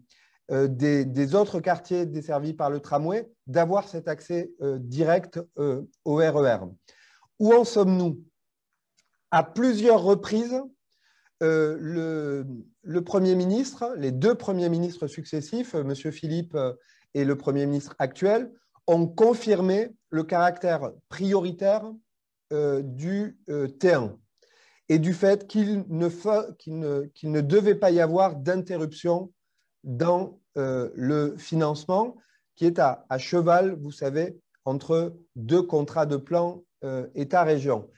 Speaker 2: autres quartiers desservis par le tramway, d'avoir cet accès direct au RER. Où en sommes-nous? À plusieurs reprises, le Premier ministre, les deux premiers ministres successifs, M. Philippe et le Premier ministre actuel, ont confirmé le caractère prioritaire du T1 et du fait qu'il ne devait pas y avoir d'interruption dans le financement qui est à cheval, vous savez, entre deux contrats de plan État-région.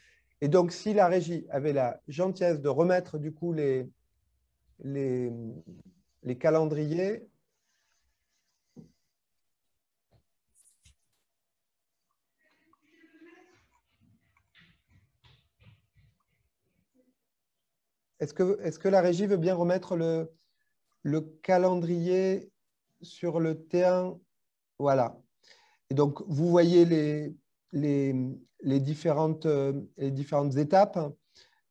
Speaker 2: Et donc, si la régie avait la gentillesse de remettre du coup les calendriers. Est-ce que la régie veut bien remettre le calendrier sur le T1? Voilà. Et donc, vous voyez les différentes étapes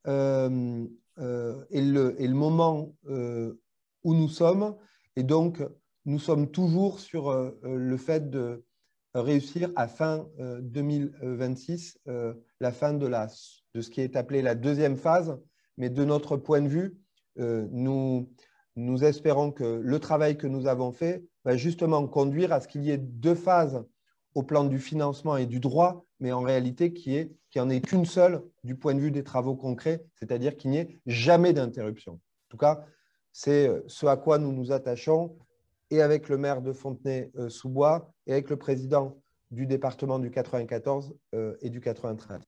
Speaker 2: et le moment où nous sommes. Et donc, nous sommes toujours sur le fait de réussir à fin 2026 la fin de ce qui est appelé la deuxième phase. Mais de notre point de vue, nous espérons que le travail que nous avons fait va justement conduire à ce qu'il y ait deux phases au plan du financement et du droit, mais en réalité qu'il n'y en ait qu'une seule du point de vue des travaux concrets, c'est-à-dire qu'il n'y ait jamais d'interruption. En tout cas, c'est ce à quoi nous nous attachons, et avec le maire de Fontenay-sous-Bois et avec le président du département du 94 et du 93.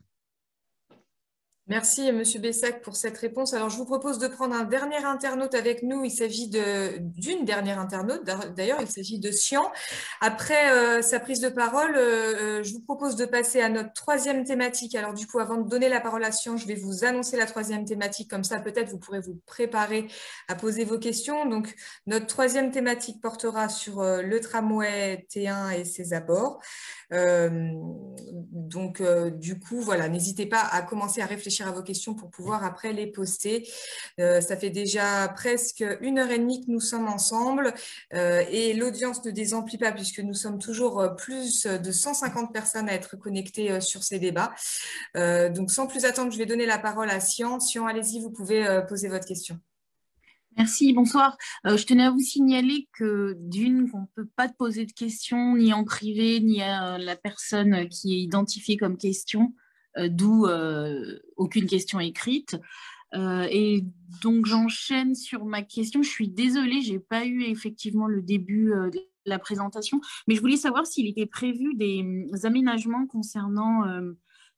Speaker 1: Merci, Monsieur Bessac, pour cette réponse. Alors, je vous propose de prendre un dernier internaute avec nous. Il s'agit d'une dernière internaute. D'ailleurs, il s'agit de Sian. Après sa prise de parole, je vous propose de passer à notre troisième thématique. Alors, du coup, avant de donner la parole à Sian, je vais vous annoncer la troisième thématique. Comme ça, peut-être, vous pourrez vous préparer à poser vos questions. Donc, notre troisième thématique portera sur le tramway T1 et ses abords. Du coup, voilà, n'hésitez pas à commencer à réfléchir à vos questions pour pouvoir après les poster. Ça fait déjà presque 1h30 que nous sommes ensemble et l'audience ne désemplit pas puisque nous sommes toujours plus de 150 personnes à être connectées sur ces débats. Donc, sans plus attendre, je vais donner la parole à Sian. Sian, allez-y, vous pouvez poser votre question.
Speaker 8: Merci, bonsoir. Je tenais à vous signaler que d'une, qu'on ne peut pas te poser de questions ni en privé, ni à la personne qui est identifiée comme question, d'où aucune question écrite. Et donc j'enchaîne sur ma question. Je suis désolée, j'ai pas eu effectivement le début de la présentation, mais je voulais savoir s'il était prévu des aménagements concernant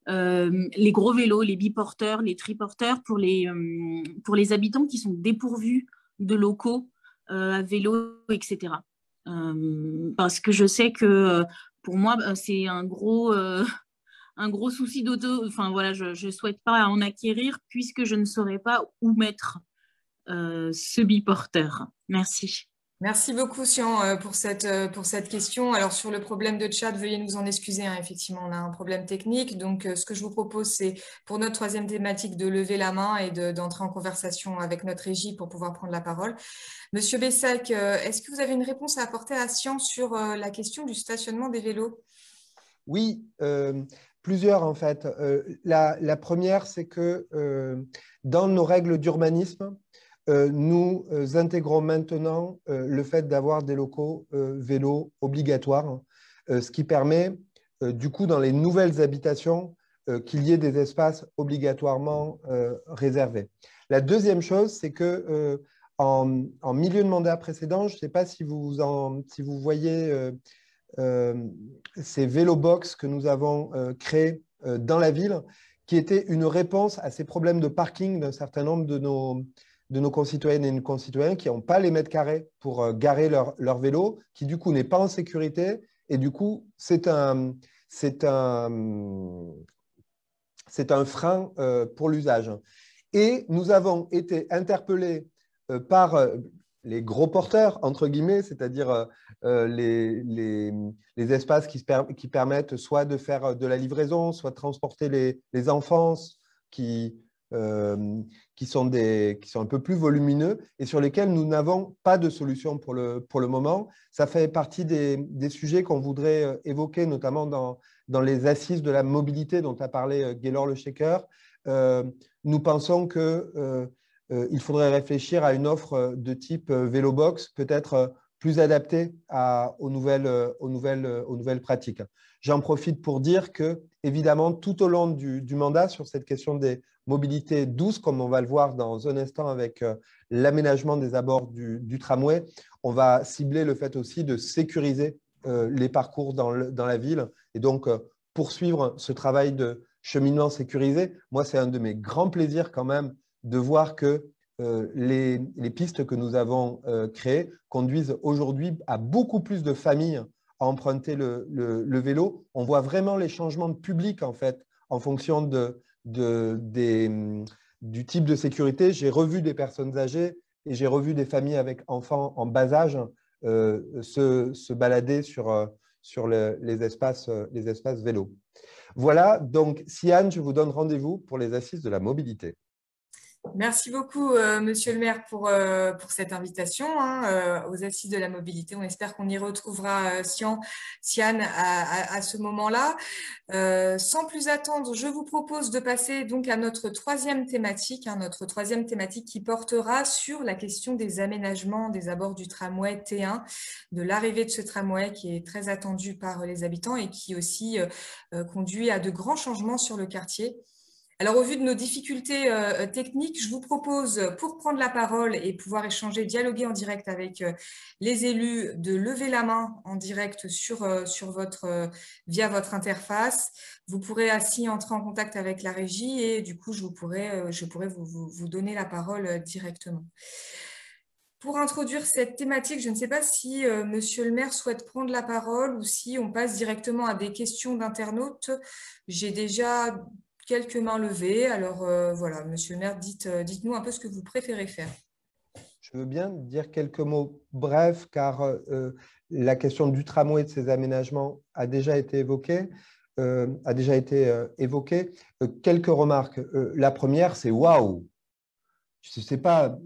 Speaker 8: les gros vélos, les biporteurs, les triporteurs pour les habitants qui sont dépourvus de locaux à vélo, etc. Parce que je sais que pour moi, c'est un gros souci d'auto. Enfin voilà, je ne souhaite pas en acquérir puisque je ne saurais pas où mettre ce biporteur. Merci.
Speaker 1: Merci beaucoup, Sian, pour cette question. Alors, sur le problème de chat, veuillez nous en excuser, hein. Effectivement, on a un problème technique. Donc, ce que je vous propose, c'est pour notre troisième thématique de lever la main et d'entrer en conversation avec notre régie pour pouvoir prendre la parole. Monsieur Bessac, est-ce que vous avez une réponse à apporter à Sian sur la question du stationnement des vélos?
Speaker 2: Oui, plusieurs en fait. La première, c'est que dans nos règles d'urbanisme, nous intégrons maintenant le fait d'avoir des locaux vélos obligatoires, ce qui permet, du coup, dans les nouvelles habitations, qu'il y ait des espaces obligatoirement réservés. La deuxième chose, c'est que en milieu de mandat précédent, je ne sais pas si vous voyez ces vélo-box que nous avons créés dans la ville, qui étaient une réponse à ces problèmes de parking d'un certain nombre de nos concitoyennes et de nos concitoyens qui n'ont pas les mètres carrés pour garer leur vélo, qui du coup n'est pas en sécurité. Et du coup, c'est un frein pour l'usage. Et nous avons été interpellés par les gros porteurs, entre guillemets, c'est-à-dire les espaces qui permettent soit de faire de la livraison, soit de transporter les enfants qui sont un peu plus volumineux et sur lesquels nous n'avons pas de solution pour le moment. Ça fait partie des sujets qu'on voudrait évoquer, notamment dans les assises de la mobilité dont a parlé Gaylor Le Shaker. Nous pensons qu'il faudrait réfléchir à une offre de type vélo-box, peut-être plus adaptée aux nouvelles pratiques. J'en profite pour dire que, évidemment, tout au long du mandat, sur cette question des mobilités douces, comme on va le voir dans un instant avec l'aménagement des abords du tramway, on va cibler le fait aussi de sécuriser les parcours dans la ville et donc poursuivre ce travail de cheminement sécurisé. Moi, c'est un de mes grands plaisirs quand même de voir que les pistes que nous avons créées conduisent aujourd'hui à beaucoup plus de familles à emprunter le vélo. On voit vraiment les changements de public en fait en fonction du type de sécurité. J'ai revu des personnes âgées et j'ai revu des familles avec enfants en bas âge se balader sur les espaces vélo. Voilà, donc Sian, je vous donne rendez-vous pour les assises de la mobilité.
Speaker 1: Merci beaucoup, Monsieur le maire, pour cette invitation aux assises de la mobilité. On espère qu'on y retrouvera Sian à ce moment-là. Sans plus attendre, je vous propose de passer donc à notre troisième thématique, qui portera sur la question des aménagements des abords du tramway T1, de l'arrivée de ce tramway qui est très attendu par les habitants et qui aussi conduit à de grands changements sur le quartier. Alors, au vu de nos difficultés techniques, je vous propose, pour prendre la parole et pouvoir échanger, dialoguer en direct avec les élus, de lever la main en direct via votre interface. Vous pourrez ainsi entrer en contact avec la régie et du coup, je pourrai vous donner la parole directement. Pour introduire cette thématique, je ne sais pas si Monsieur le maire souhaite prendre la parole ou si on passe directement à des questions d'internautes. J'ai déjà quelques mains levées. Alors voilà, Monsieur le maire, dites-nous un peu ce que vous préférez faire.
Speaker 2: Je veux bien dire quelques mots brefs car la question du tramway et de ses aménagements a déjà été évoquée. Quelques remarques. La première, c'est waouh. Je ne sais pas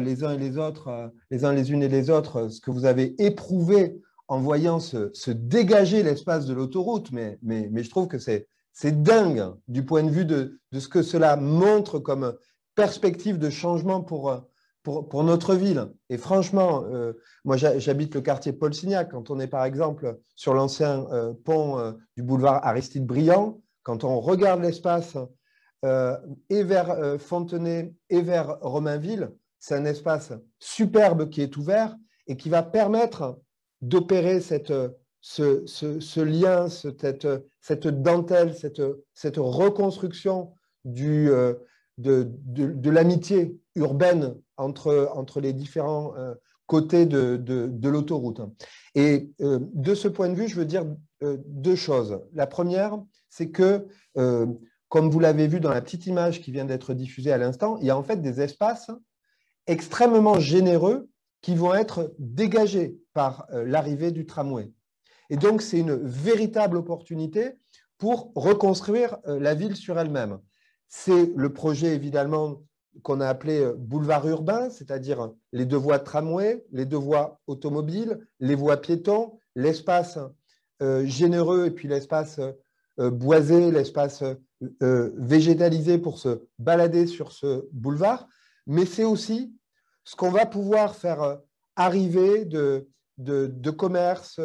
Speaker 2: les uns et les autres, les unes et les autres, ce que vous avez éprouvé en voyant se dégager l'espace de l'autoroute, mais je trouve que c'est dingue du point de vue de ce que cela montre comme perspective de changement pour pour notre ville. Et franchement, moi j'habite le quartier Paul Signac. Quand on est par exemple sur l'ancien pont du boulevard Aristide Briand, quand on regarde l'espace et vers Fontenay et vers Romainville, c'est un espace superbe qui est ouvert et qui va permettre d'opérer ce lien, cette dentelle, cette reconstruction de l'amitié urbaine entre les différents côtés de l'autoroute. Et de ce point de vue, je veux dire deux choses. La première, c'est que, comme vous l'avez vu dans la petite image qui vient d'être diffusée à l'instant, il y a en fait des espaces extrêmement généreux qui vont être dégagés par l'arrivée du tramway. Et donc, c'est une véritable opportunité pour reconstruire la ville sur elle-même. C'est le projet, évidemment, qu'on a appelé boulevard urbain, c'est-à-dire les 2 voies de tramway, les 2 voies automobiles, les voies piétons, l'espace généreux et puis l'espace boisé, l'espace végétalisé pour se balader sur ce boulevard. Mais c'est aussi ce qu'on va pouvoir faire arriver de commerce,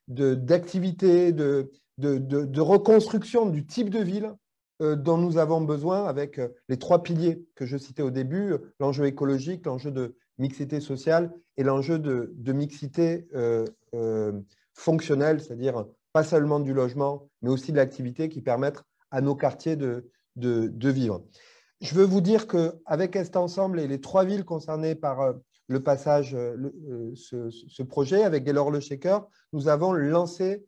Speaker 2: d'activités, de reconstruction du type de ville dont nous avons besoin avec les 3 piliers que je citais au début, l'enjeu écologique, l'enjeu de mixité sociale et l'enjeu de mixité fonctionnelle, c'est-à-dire pas seulement du logement, mais aussi de l'activité qui permettent à nos quartiers de vivre. Je veux vous dire qu'avec Est Ensemble et les 3 villes concernées par le passage, ce projet, avec Gaylord Lechéquer, nous avons lancé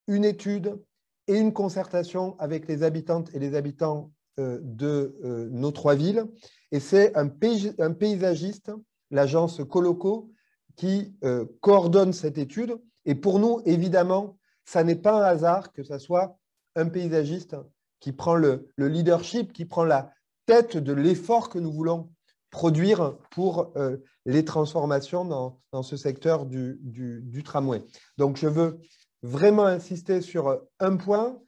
Speaker 2: une étude et une concertation avec les habitantes et les habitants de nos 3 villes. Et c'est un paysagiste, l'agence Coloco, qui coordonne cette étude. Et pour nous, évidemment, ça n'est pas un hasard que ce soit un paysagiste qui prend le leadership, qui prend la tête de l'effort que nous voulons produire pour les transformations dans ce secteur du tramway. Donc, je veux vraiment insister sur un point.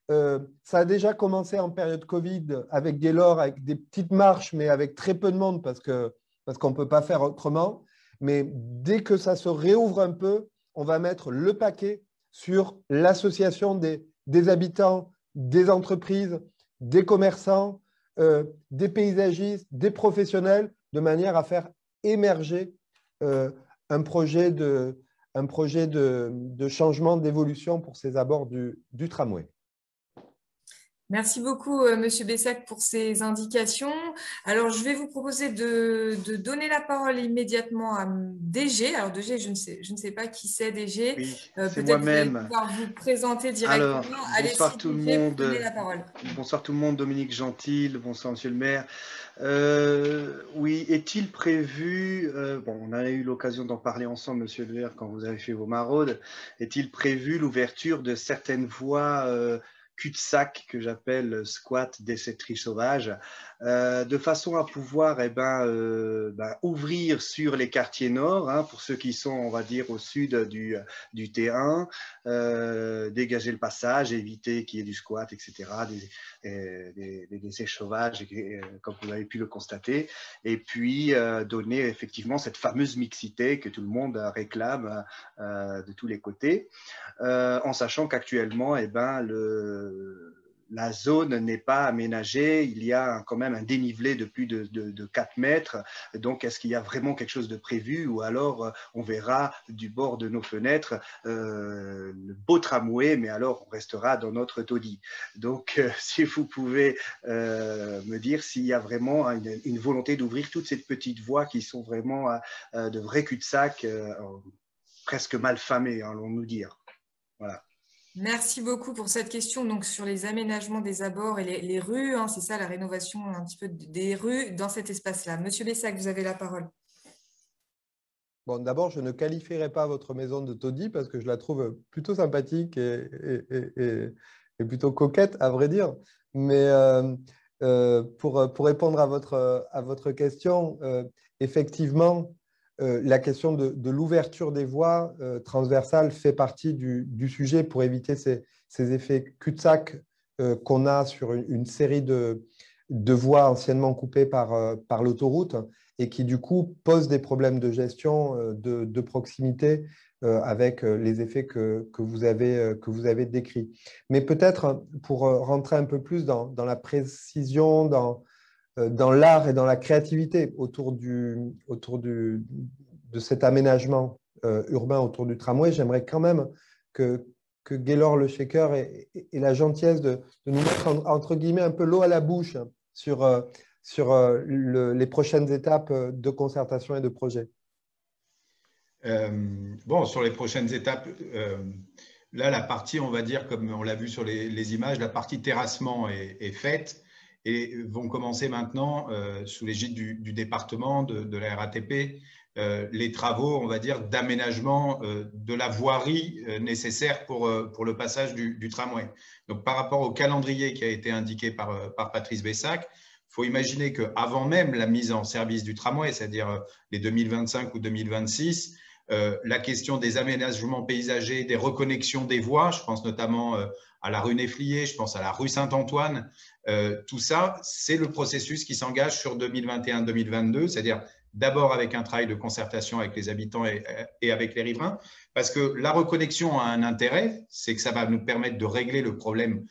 Speaker 2: Ça a déjà commencé en période Covid avec Gaylord, avec des petites marches, mais avec très peu de monde parce qu'on ne peut pas faire autrement. Mais dès que ça se réouvre un peu, on va mettre le paquet sur l'association des habitants, des entreprises, des commerçants, des paysagistes, des professionnels, de manière à faire émerger un projet de changement, d'évolution pour ces abords du tramway.
Speaker 1: Merci beaucoup, Monsieur Bessac, pour ces indications. Alors, je vais vous proposer de donner la parole immédiatement à DG. Alors, DG, je ne sais pas qui c'est, DG.
Speaker 9: Oui, c'est
Speaker 1: peut-être
Speaker 9: moi-même.
Speaker 1: vous allez pouvoir vous présenter directement.
Speaker 9: Alors,
Speaker 1: allez,
Speaker 9: bonsoir tout le monde.
Speaker 1: Prenez la parole.
Speaker 9: Bonsoir tout le monde, Dominique Gentil, bonsoir Monsieur le maire. Oui, est-il prévu, bon, on a eu l'occasion d'en parler ensemble, Monsieur le maire, quand vous avez fait vos maraudes, est-il prévu l'ouverture de certaines voies cul-de-sac que j'appelle squat déchetterie sauvage, de façon à pouvoir ouvrir sur les quartiers nord, hein, pour ceux qui sont, on va dire, au sud du T1, dégager le passage, éviter qu'il y ait du squat, etc., des décès sauvages, comme vous avez pu le constater, et puis donner effectivement cette fameuse mixité que tout le monde réclame de tous les côtés, en sachant qu'actuellement, la zone n'est pas aménagée, il y a quand même un dénivelé de plus de 4 mètres, donc est-ce qu'il y a vraiment quelque chose de prévu, ou alors on verra du bord de nos fenêtres le beau tramway, mais alors on restera dans notre taudis. Donc si vous pouvez me dire s'il y a vraiment une volonté d'ouvrir toutes ces petites voies qui sont vraiment de vrais cul-de-sac, presque mal famés, allons-nous dire. Voilà.
Speaker 1: Merci beaucoup pour cette question. Donc, sur les aménagements des abords et les rues, hein, c'est ça la rénovation un petit peu des rues dans cet espace-là. Monsieur Bessac, vous avez la parole.
Speaker 2: Bon, d'abord, je ne qualifierai pas votre maison de taudis parce que je la trouve plutôt sympathique et plutôt coquette, à vrai dire. Mais pour répondre à votre question, effectivement, la question de l'ouverture des voies transversales fait partie du sujet pour éviter ces effets cul-de-sac qu'on a sur une série de voies anciennement coupées par l'autoroute. et qui du coup pose des problèmes de gestion de proximité avec les effets que vous avez décrits. Mais peut-être pour rentrer un peu plus dans la précision, dans l'art et dans la créativité autour de cet aménagement urbain autour du tramway, j'aimerais quand même que Gaylor Le Shaker ait la gentillesse de nous mettre entre guillemets un peu l'eau à la bouche sur les prochaines étapes de concertation et de projet.
Speaker 3: Bon, sur les prochaines étapes, là, la partie, on va dire, comme on l'a vu sur les images, la partie terrassement est faite et vont commencer maintenant, sous l'égide du département, de la RATP, les travaux, on va dire, d'aménagement de la voirie nécessaire pour le passage du tramway. Donc, par rapport au calendrier qui a été indiqué par Patrice Bessac, il faut imaginer qu'avant même la mise en service du tramway, c'est-à-dire les 2025 ou 2026, la question des aménagements paysagers, des reconnexions des voies, je pense notamment à la rue Néflier, je pense à la rue Saint-Antoine, tout ça, c'est le processus qui s'engage sur 2021-2022, c'est-à-dire d'abord avec un travail de concertation avec les habitants et avec les riverains, parce que la reconnexion a un intérêt, c'est que ça va nous permettre de régler le problème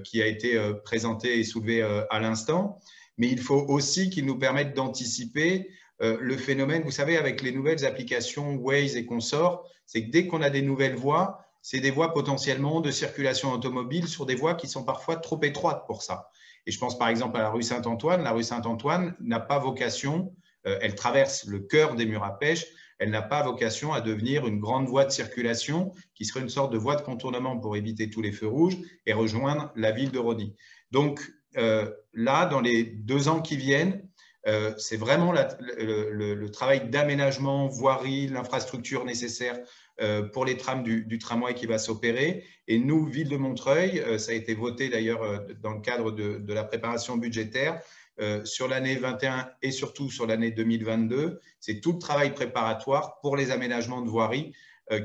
Speaker 3: qui a été présenté et soulevé à l'instant, mais il faut aussi qu'il nous permette d'anticiper le phénomène, vous savez, avec les nouvelles applications Waze et consorts, c'est que dès qu'on a des nouvelles voies, c'est des voies potentiellement de circulation automobile sur des voies qui sont parfois trop étroites pour ça. Et je pense par exemple à la rue Saint-Antoine. La rue Saint-Antoine n'a pas vocation, elle traverse le cœur des murs à pêche, elle n'a pas vocation à devenir une grande voie de circulation qui serait une sorte de voie de contournement pour éviter tous les feux rouges et rejoindre la ville de Rosny. Donc là, dans les 2 ans qui viennent, c'est vraiment le travail d'aménagement, voirie, l'infrastructure nécessaire pour les trams du tramway qui va s'opérer. Et nous, Ville de Montreuil, ça a été voté d'ailleurs dans le cadre de la préparation budgétaire, sur l'année 21 et surtout sur l'année 2022, c'est tout le travail préparatoire pour les aménagements de voirie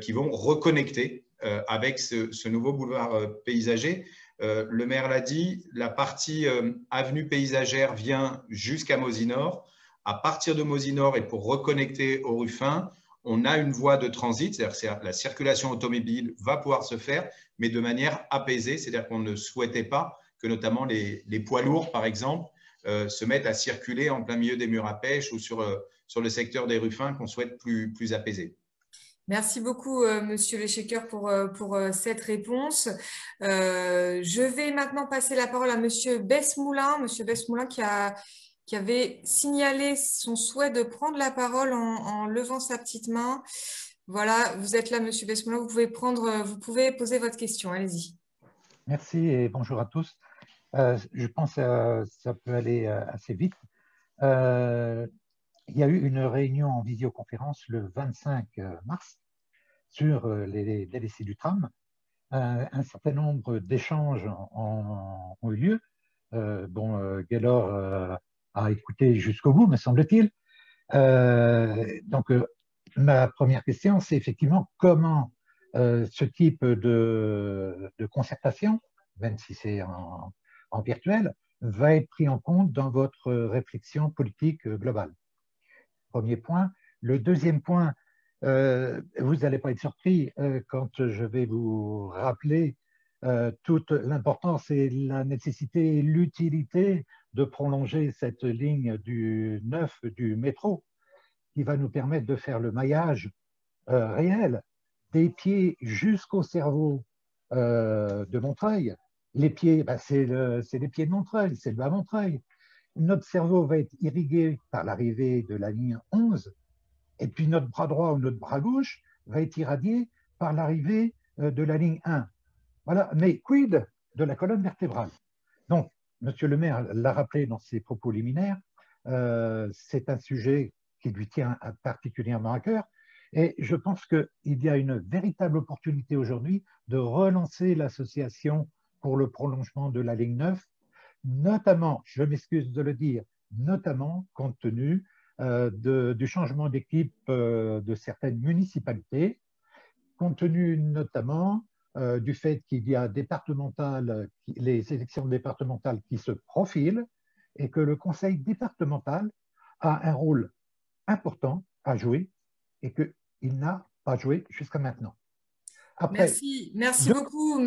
Speaker 3: qui vont reconnecter avec ce nouveau boulevard paysager. Le maire l'a dit, la partie avenue paysagère vient jusqu'à Mosinor. À partir de Mosinor et pour reconnecter au Ruffin, on a une voie de transit, c'est-à-dire que la circulation automobile va pouvoir se faire, mais de manière apaisée, c'est-à-dire qu'on ne souhaitait pas que notamment les poids lourds, par exemple, se mettent à circuler en plein milieu des murs à pêche ou sur le secteur des Ruffins qu'on souhaite plus apaisé.
Speaker 1: Merci beaucoup, Monsieur Le Shaker, pour cette réponse. Je vais maintenant passer la parole à Monsieur Besmoulin. Monsieur Besmoulin qui avait signalé son souhait de prendre la parole en levant sa petite main. Voilà, vous êtes là, Monsieur Besmoulin. Vous pouvez poser votre question. Allez-y.
Speaker 10: Merci et bonjour à tous. Je pense que ça peut aller assez vite. Il y a eu une réunion en visioconférence le 25 mars sur les délaissés du tram. Un certain nombre d'échanges ont eu lieu. Gaylor a écouté jusqu'au bout, me semble-t-il. Donc, ma première question, c'est effectivement comment ce type de concertation, même si c'est en virtuel, va être pris en compte dans votre réflexion politique globale. Premier point. Le deuxième point, vous n'allez pas être surpris quand je vais vous rappeler toute l'importance et la nécessité et l'utilité de prolonger cette ligne du 9 du métro qui va nous permettre de faire le maillage réel des pieds jusqu'au cerveau de Montreuil. Les pieds, c'est les pieds de Montreuil, c'est le bas Montreuil. Notre cerveau va être irrigué par l'arrivée de la ligne 11 et puis notre bras droit ou notre bras gauche va être irradié par l'arrivée de la ligne 1. Voilà, mais quid de la colonne vertébrale? Donc, Monsieur le maire l'a rappelé dans ses propos liminaires, c'est un sujet qui lui tient particulièrement à cœur et je pense qu'il y a une véritable opportunité aujourd'hui de relancer l'association pour le prolongement de la ligne 9, notamment, je m'excuse de le dire, notamment compte tenu du changement d'équipe de certaines municipalités, compte tenu notamment du fait qu'il y a les élections départementales qui se profilent et que le conseil départemental a un rôle important à jouer et qu'il n'a pas joué jusqu'à maintenant. Après,
Speaker 1: merci beaucoup,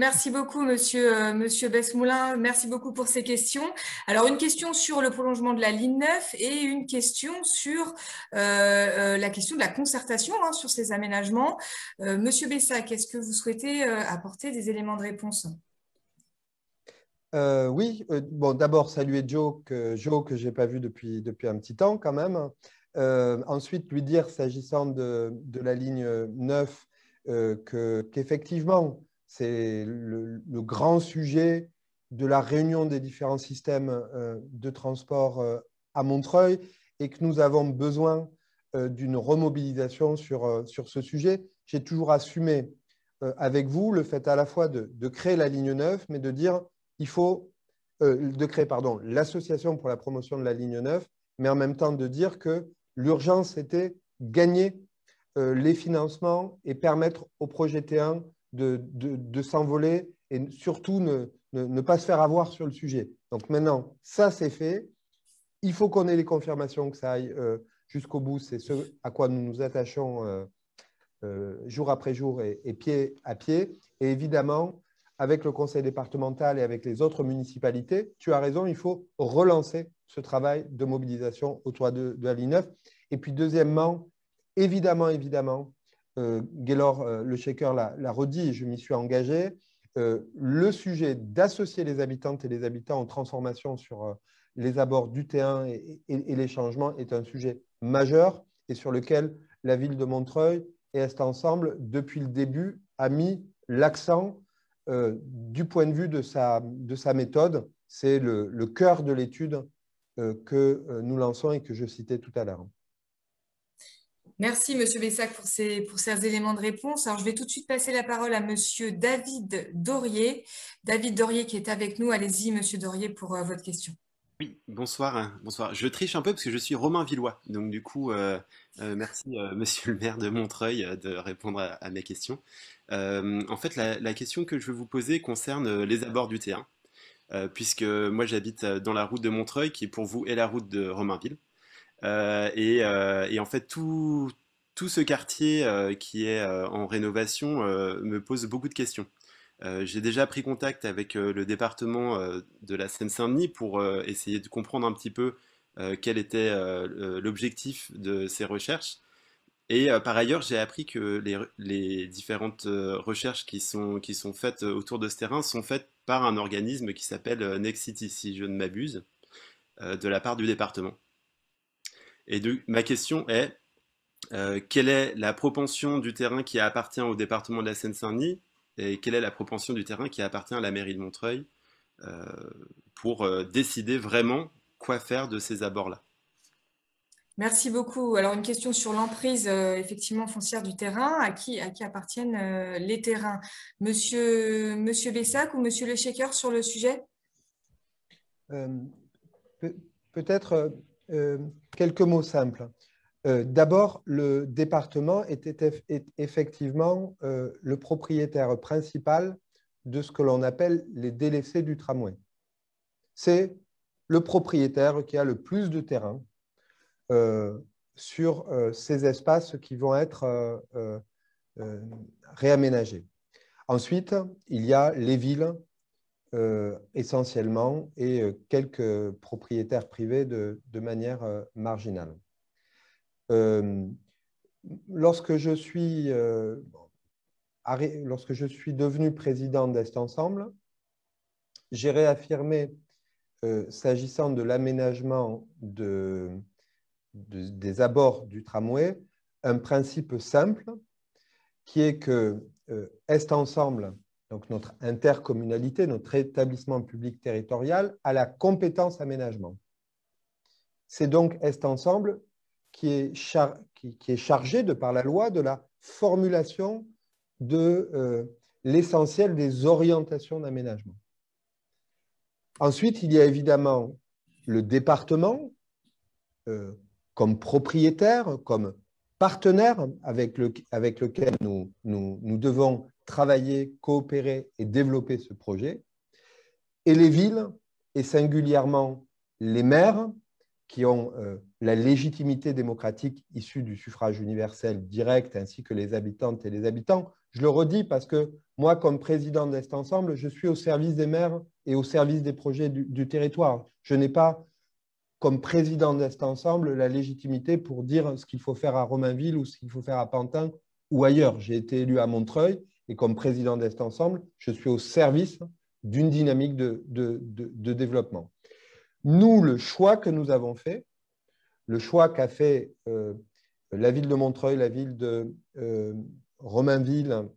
Speaker 1: monsieur Besmoulin. Merci beaucoup pour ces questions. Alors, une question sur le prolongement de la ligne 9 et une question sur la question de la concertation sur ces aménagements. Monsieur Bessac, est-ce que vous souhaitez apporter des éléments de réponse?
Speaker 2: Oui, bon, d'abord, saluer Joe que je n'ai pas vu depuis un petit temps quand même. Ensuite, lui dire, s'agissant de la ligne 9, qu'effectivement, c'est le grand sujet de la réunion des différents systèmes de transport à Montreuil et que nous avons besoin d'une remobilisation sur ce sujet. J'ai toujours assumé avec vous le fait à la fois de créer la ligne 9, mais de dire il faut de créer l'association pour la promotion de la ligne 9, mais en même temps de dire que l'urgence était gagner les financements et permettre au projet T1 de s'envoler et surtout ne pas se faire avoir sur le sujet. Donc maintenant, ça c'est fait. Il faut qu'on ait les confirmations que ça aille jusqu'au bout. C'est ce à quoi nous nous attachons jour après jour et pied à pied. Et évidemment, avec le conseil départemental et avec les autres municipalités, tu as raison, il faut relancer ce travail de mobilisation autour de la ligne 9. Et puis deuxièmement, évidemment, Gaylor Le Shaker l'a redit et je m'y suis engagé, le sujet d'associer les habitantes et les habitants aux transformations sur les abords du T1 et les changements est un sujet majeur et sur lequel la ville de Montreuil et Est Ensemble, depuis le début, a mis l'accent du point de vue de sa méthode. C'est le cœur de l'étude que nous lançons et que je citais tout à l'heure.
Speaker 1: Merci, monsieur Bessac, pour ces éléments de réponse. Alors, je vais tout de suite passer la parole à monsieur David Dorier. David Dorier qui est avec nous. Allez-y, monsieur Dorier, pour votre question.
Speaker 11: Oui, bonsoir. Je triche un peu parce que je suis Romain Villois. Donc du coup, merci monsieur le maire de Montreuil de répondre à mes questions. En fait, la question que je veux vous poser concerne les abords du T1. Puisque moi j'habite dans la route de Montreuil qui pour vous est la route de Romainville. Et en fait, tout ce quartier qui est en rénovation me pose beaucoup de questions. J'ai déjà pris contact avec le département de la Seine-Saint-Denis pour essayer de comprendre un petit peu quel était l'objectif de ces recherches. Et par ailleurs, j'ai appris que les différentes recherches qui sont faites autour de ce terrain sont faites par un organisme qui s'appelle Next City, si je ne m'abuse, de la part du département. Et ma question est, quelle est la propension du terrain qui appartient au département de la Seine-Saint-Denis et quelle est la propension du terrain qui appartient à la mairie de Montreuil pour décider vraiment quoi faire de ces abords-là?
Speaker 1: Merci beaucoup. Alors, une question sur l'emprise effectivement foncière du terrain. À qui appartiennent les terrains? Monsieur Bessac ou monsieur Le Shaker sur le sujet?
Speaker 2: Peut-être quelques mots simples. D'abord, le département est effectivement le propriétaire principal de ce que l'on appelle les délaissés du tramway. C'est le propriétaire qui a le plus de terrain sur ces espaces qui vont être réaménagés. Ensuite, il y a les villes essentiellement et quelques propriétaires privés de manière marginale. Lorsque je suis devenu président d'Est Ensemble, j'ai réaffirmé, s'agissant de l'aménagement des abords du tramway, un principe simple qui est que Est Ensemble, donc notre intercommunalité, notre établissement public territorial, a la compétence aménagement. C'est donc Est Ensemble qui est chargé, de par la loi, de la formulation de l'essentiel des orientations d'aménagement. Ensuite, il y a évidemment le département comme propriétaire, comme partenaire avec lequel nous devons travailler, coopérer et développer ce projet, et les villes, et singulièrement les maires, qui ont la légitimité démocratique issue du suffrage universel direct, ainsi que les habitantes et les habitants. Je le redis parce que moi, comme président d'Est Ensemble, je suis au service des maires et au service des projets du territoire. Je n'ai pas, comme président d'Est Ensemble, la légitimité pour dire ce qu'il faut faire à Romainville ou ce qu'il faut faire à Pantin ou ailleurs. J'ai été élu à Montreuil et comme président d'Est Ensemble, je suis au service d'une dynamique de développement. Nous, le choix que nous avons fait, le choix qu'a fait la ville de Montreuil, la ville de Romainville,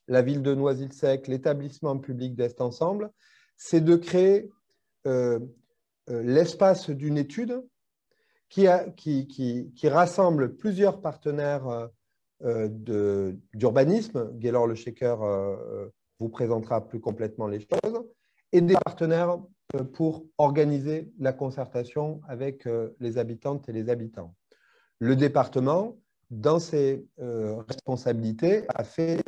Speaker 2: la ville de Noisy-le-Sec, l'établissement public d'Est Ensemble, c'est de créer l'espace d'une étude qui rassemble plusieurs partenaires d'urbanisme. Gaylor Le Shaker vous présentera plus complètement les choses, et des partenaires pour organiser la concertation avec les habitantes et les habitants. Le département, dans ses responsabilités, a fait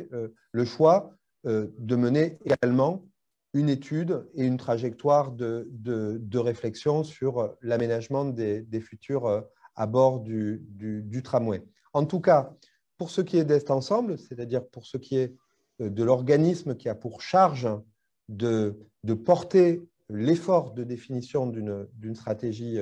Speaker 2: le choix de mener également une étude et une trajectoire de réflexion sur l'aménagement des futurs abords du tramway. En tout cas, pour ce qui est d'Est Ensemble, c'est-à-dire pour ce qui est de l'organisme qui a pour charge de porter l'effort de définition d'une stratégie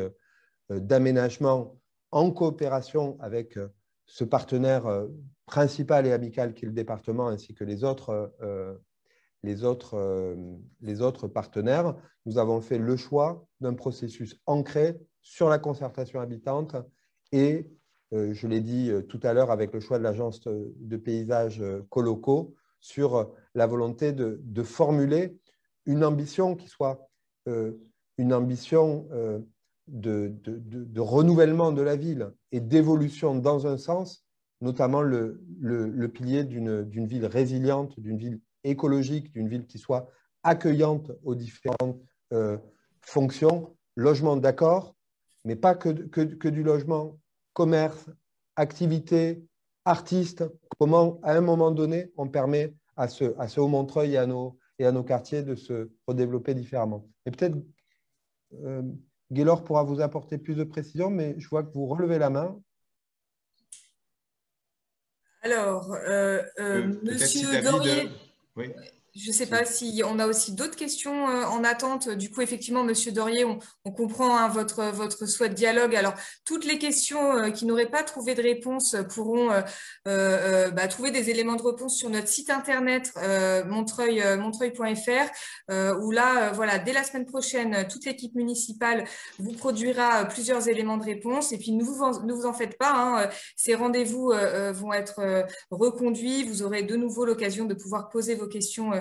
Speaker 2: d'aménagement en coopération avec ce partenaire principal et amical qui est le département, ainsi que les autres partenaires, nous avons fait le choix d'un processus ancré sur la concertation habitante et, je l'ai dit tout à l'heure avec le choix de l'agence de paysage Coloco, sur la volonté de formuler une ambition qui soit une ambition de renouvellement de la ville et d'évolution dans un sens, notamment le pilier d'une ville résiliente, d'une ville écologique, d'une ville qui soit accueillante aux différentes fonctions. Logement, d'accord, mais pas que du logement, commerce, activité, artistes. Comment, à un moment donné, on permet à ce Haut-Montreuil et à nos quartiers de se redévelopper différemment. Et peut-être Gaylor pourra vous apporter plus de précision, mais je vois que vous relevez la main.
Speaker 1: Alors, Monsieur Dorier,
Speaker 3: oui.
Speaker 1: je ne sais pas si on a aussi d'autres questions en attente. Du coup, effectivement, Monsieur Dorier, on comprend hein, votre souhait de dialogue. Alors, toutes les questions qui n'auraient pas trouvé de réponse pourront trouver des éléments de réponse sur notre site internet montreuil.fr où là, voilà, dès la semaine prochaine, toute l'équipe municipale vous produira plusieurs éléments de réponse. Et puis, ne vous en faites pas. Hein, ces rendez-vous vont être reconduits. Vous aurez de nouveau l'occasion de pouvoir poser vos questions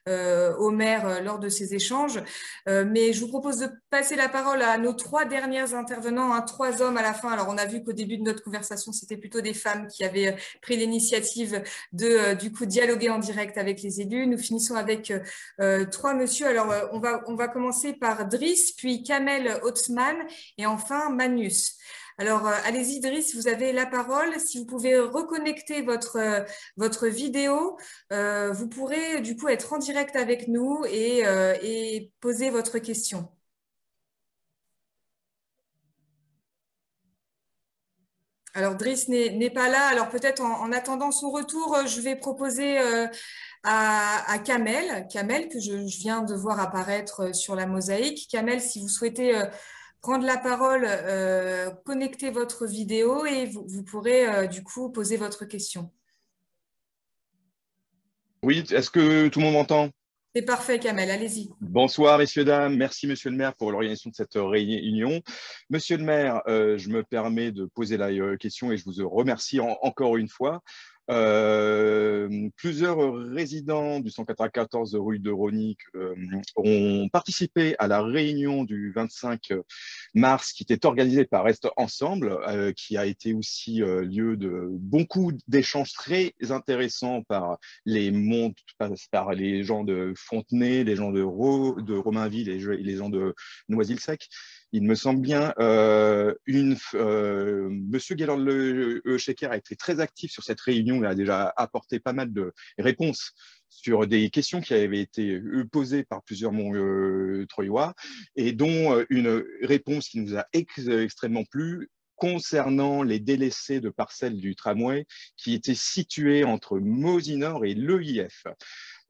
Speaker 1: au maire lors de ces échanges. Mais je vous propose de passer la parole à nos trois derniers intervenants, hein, 3 hommes à la fin. Alors, on a vu qu'au début de notre conversation, c'était plutôt des femmes qui avaient pris l'initiative de, du coup, dialoguer en direct avec les élus. Nous finissons avec 3 messieurs. Alors, on va commencer par Driss, puis Kamel Othman et enfin Manus. Alors, allez-y, Driss, vous avez la parole. Si vous pouvez reconnecter votre vidéo, vous pourrez du coup être en direct avec nous et poser votre question. Alors, Driss n'est pas là. Alors, peut-être en attendant son retour, je vais proposer à Kamel, que je viens de voir apparaître sur la mosaïque. Kamel, si vous souhaitez prendre la parole, connectez votre vidéo et vous pourrez du coup poser votre question.
Speaker 12: Oui, est-ce que tout le monde m'entend?
Speaker 1: C'est parfait, Kamel, allez-y.
Speaker 12: Bonsoir, messieurs, dames. Merci, monsieur le maire, pour l'organisation de cette réunion. Monsieur le maire, je me permets de poser la question et je vous remercie encore une fois. Plusieurs résidents du 194 rue de Rosny ont participé à la réunion du 25 mars qui était organisée par Est Ensemble, qui a été aussi lieu de beaucoup d'échanges très intéressants par les gens de Fontenay, les gens de Romainville et les gens de Noisy-le-Sec. il me semble bien, Monsieur Gaylord-Shekhar a été très actif sur cette réunion, il a déjà apporté pas mal de réponses sur des questions qui avaient été posées par plusieurs Montreuillois, et dont une réponse qui nous a extrêmement plu concernant les délaissés de parcelles du tramway qui étaient situées entre Mosinor et l'EIF.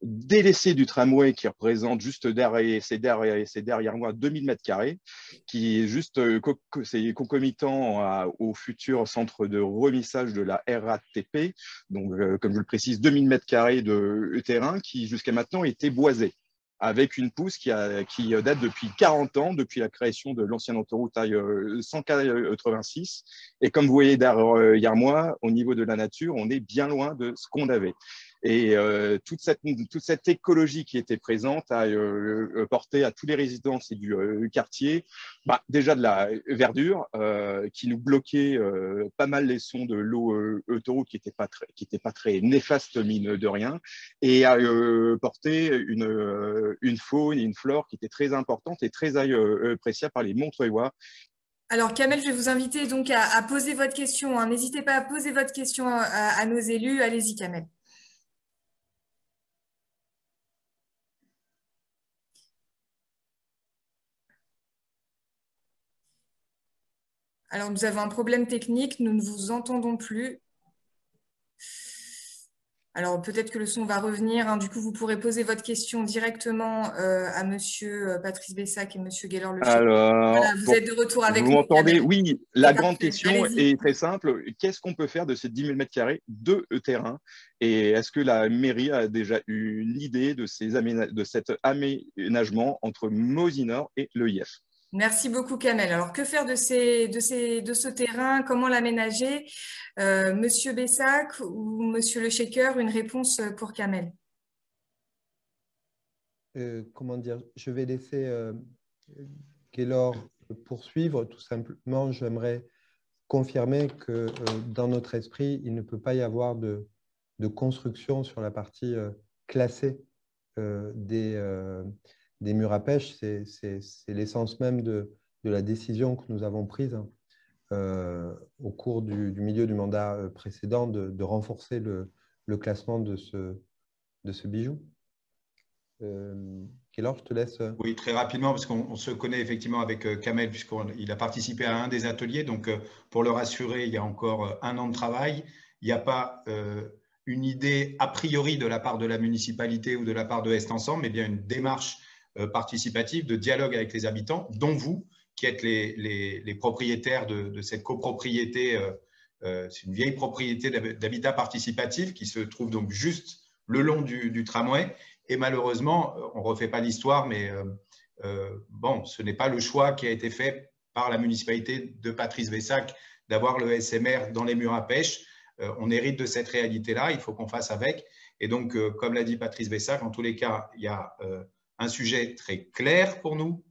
Speaker 12: Délaissé du tramway qui représente juste derrière moi 2000 m², qui est juste c'est concomitant au futur centre de remissage de la RATP, donc comme je le précise, 2000 m² de terrain qui jusqu'à maintenant était boisé, avec une pousse qui date depuis 40 ans, depuis la création de l'ancienne autoroute A186. Et comme vous voyez derrière moi, au niveau de la nature, on est bien loin de ce qu'on avait. Et toute cette écologie qui était présente a porté à tous les résidents du quartier déjà de la verdure qui nous bloquait pas mal les sons de l'eau autoroute qui n'était pas très néfaste, mine de rien, et a porté une faune et une flore qui était très importante et très appréciable par les Montreuillois.
Speaker 1: Alors, Kamel, je vais vous inviter donc à poser votre question, hein. N'hésitez pas à poser votre question à nos élus. Allez-y, Kamel. Alors, nous avons un problème technique, nous ne vous entendons plus. Alors, peut-être que le son va revenir, hein. Du coup, vous pourrez poser votre question directement à Monsieur Patrice Bessac et Monsieur Gaylord-Shekhar.
Speaker 12: Alors,
Speaker 1: voilà, vous êtes de retour avec
Speaker 12: vous
Speaker 1: nous.
Speaker 12: m'entendez? Oui, la grande
Speaker 1: parfait.
Speaker 12: question est très simple. Qu'est-ce qu'on peut faire de ces 10 000 m² de terrain? Et est-ce que la mairie a déjà eu l'idée de cet aménagement entre Mosinor et l'EIF?
Speaker 1: Merci beaucoup, Kamel. Alors, que faire de ce terrain? Comment l'aménager? Monsieur Bessac ou Monsieur Le Shekhar, une réponse pour Kamel?
Speaker 2: Comment dire? Je vais laisser Gaylord poursuivre. Tout simplement, j'aimerais confirmer que dans notre esprit, il ne peut pas y avoir de construction sur la partie classée des murs à pêche. C'est l'essence même de la décision que nous avons prise au cours du milieu du mandat précédent de renforcer le classement de ce bijou. Gaylord, je te laisse.
Speaker 3: Oui, très rapidement, parce qu'on se connaît effectivement avec Kamel, puisqu'il a participé à un des ateliers. Donc, pour le rassurer, il y a encore 1 an de travail. Il n'y a pas une idée a priori de la part de la municipalité ou de la part de Est Ensemble, mais bien une démarche participative de dialogue avec les habitants, dont vous, qui êtes les propriétaires de cette copropriété. C'est une vieille propriété d'habitat participatif qui se trouve donc juste le long du tramway. Et malheureusement, on ne refait pas l'histoire, mais bon, ce n'est pas le choix qui a été fait par la municipalité de Patrice Bessac d'avoir le SMR dans les murs à pêche. On hérite de cette réalité-là, il faut qu'on fasse avec. Et donc, comme l'a dit Patrice Bessac, en tous les cas, il y a un sujet très clair pour nous.